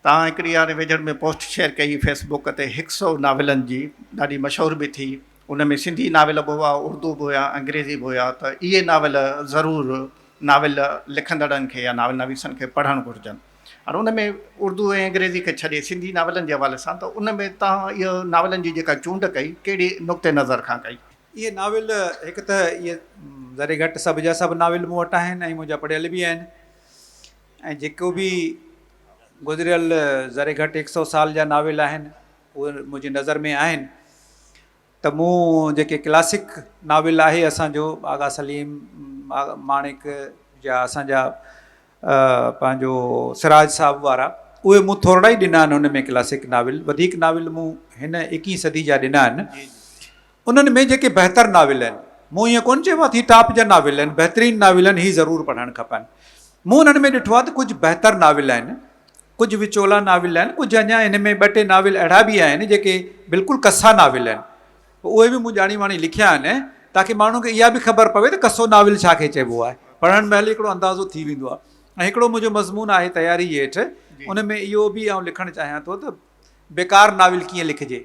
तव्हां हिकिड़ी हाणे वेझड़ में पोस्ट शेयर कई फेसबुक ते 100 नाविलनि जी, ॾाढी मशहूरु बि थी। उन में सिंधी नाविल बि हुआ, उर्दू बि हुया, अंग्रेज़ी बि हुया। त इहे नाविल ज़रूरु नाविल लिखंदड़नि खे या नाविल नवीसनि खे पढ़णु घुरिजनि। हाणे उन में उर्दू ऐं अंग्रेज़ी खे छॾे सिंधी नावलनि जे हवाले सां त उन में तव्हां इहो नावलनि जी जेका चूंड कई कहिड़ी नुक़्ते नज़र खां कई? इहे नाविल हिकु त इहे ज़रे घटि सभु जा सभु नाविल मूं वटि आहिनि ऐं मुंहिंजा पढ़ियल बि आहिनि ऐं जेको बि गुज़िरियल ज़रे घटि 100 साल जा नाविल आहिनि उहे मुंहिंजी नज़र में आहिनि त मूं जेके क्लासिक नाविल आहे असांजो आगा सलीम माणिक या असांजा पंहिंजो सिराज साहब वारा उहे मूं थोरा ई ॾिना आहिनि हुन में क्लासिक नाविल। वधीक नाविल मूं हिन 21 सदी जा ॾिना आहिनि। उन्हनि में जेके बहितर नाविल आहिनि मूं ईअं कोन चयो आहे टॉप जा नाविल आहिनि बहितरीनु नाविल आहिनि ही ज़रूरु पढ़णु खपनि। मूं उन्हनि में ॾिठो आहे त कुझु बहितर नाविल आहिनि कुझु विचोला नाविल आहिनि कुझु अञा हिन में 2-3 नाविल अहिड़ा बि आहिनि जेके बिल्कुलु कसा नाविल आहिनि उहे बि मूं ॼाणी वाणी लिखिया आहिनि ताकी माण्हू खे इहा बि ख़बर पवे त कसो नाविल छा खे चइबो आहे। पढ़ण महिल हिकिड़ो अंदाज़ो थी वेंदो आहे। ऐं हिकिड़ो मुंहिंजो मज़मून आहे तयारी हेठि उन में इहो बि आउं लिखणु चाहियां थो त बेकार नाविल कीअं लिखिजे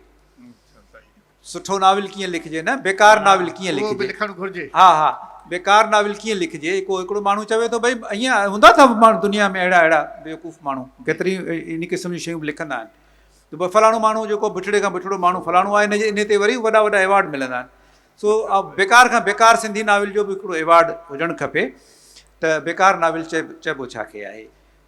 सुठो नाविल कीअं लिखिजे न बेकार नाविल कीअं लिखिजे लिखणु घुरिजे। हा हा बेकार नाविल कीअं लिखिजे। हिकिड़ो माण्हू चवे थो भई ईअं हूंदा अथव माण्हू दुनिया में अहिड़ा बेवकूफ़ माण्हू केतिरी इन क़िस्म जी शयूं लिखंदा आहिनि त भई फलाणो माण्हू जेको बिठड़े खां बिठड़ो माण्हू फलाणो आहे इन ते वरी वॾा वॾा एवॉर्ड मिलंदा आहिनि। सो बेकार खां बेकार सिंधी नाविल जो बि हिकिड़ो एवॉर्ड हुजणु खपे त बेकार नाविल चइबो छा खे आहे।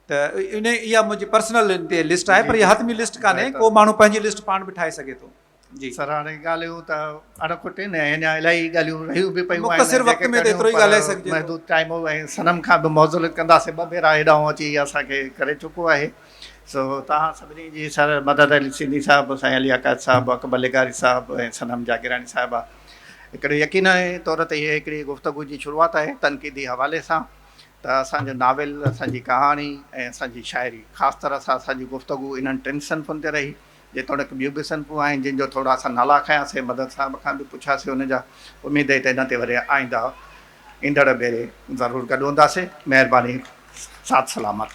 त इहा मुंहिंजी पर्सनल ते लिस्ट आहे पर इहा हथमी लिस्ट कान्हे को माण्हू पंहिंजी लिस्ट पाण बि ठाहे सघे थो। जी सर हाणे ॻाल्हियूं त अणखुटे न अञा इलाही ॻाल्हियूं रहियूं बि पियूं मुख़्तसिर वक़्त में त एतिरो ई ॻाल्हाए सघिजे महदूद टाइम ऐं सनम खां बि मौज़ूलियत कंदासीं 2 भेरा हेॾां अची असांखे करे चुको आहे। सो तव्हां सभिनी जी सर मदद अली सिंधी साहिबु साईं अली अकाद साहिबु अकबर लेगारी साहिबु ऐं सनम जागिरानी साहिबा हिकिड़े यकीन तौर ते हीअ हिकिड़ी गुफ़्तगू जी शुरूआति आहे तनक़ीदी हवाले सां त असांजो नाविल असांजी कहाणी ऐं असांजी शाइरी ख़ासि तरह सां असांजी गुफ़्तगू इन्हनि 3 सनफ़ुनि ते रही जेतोणीकि ॿियूं बि सनफ़ूं आहिनि जिन जो थोरा असां नाला खयासीं मदद साहिब खां बि पुछियासीं हुनजा उमेद आहे त हिन ते वरी आईंदा ईंदड़ भेरे ज़रूरु गॾु हूंदासीं। महिरबानी साथ सलामत।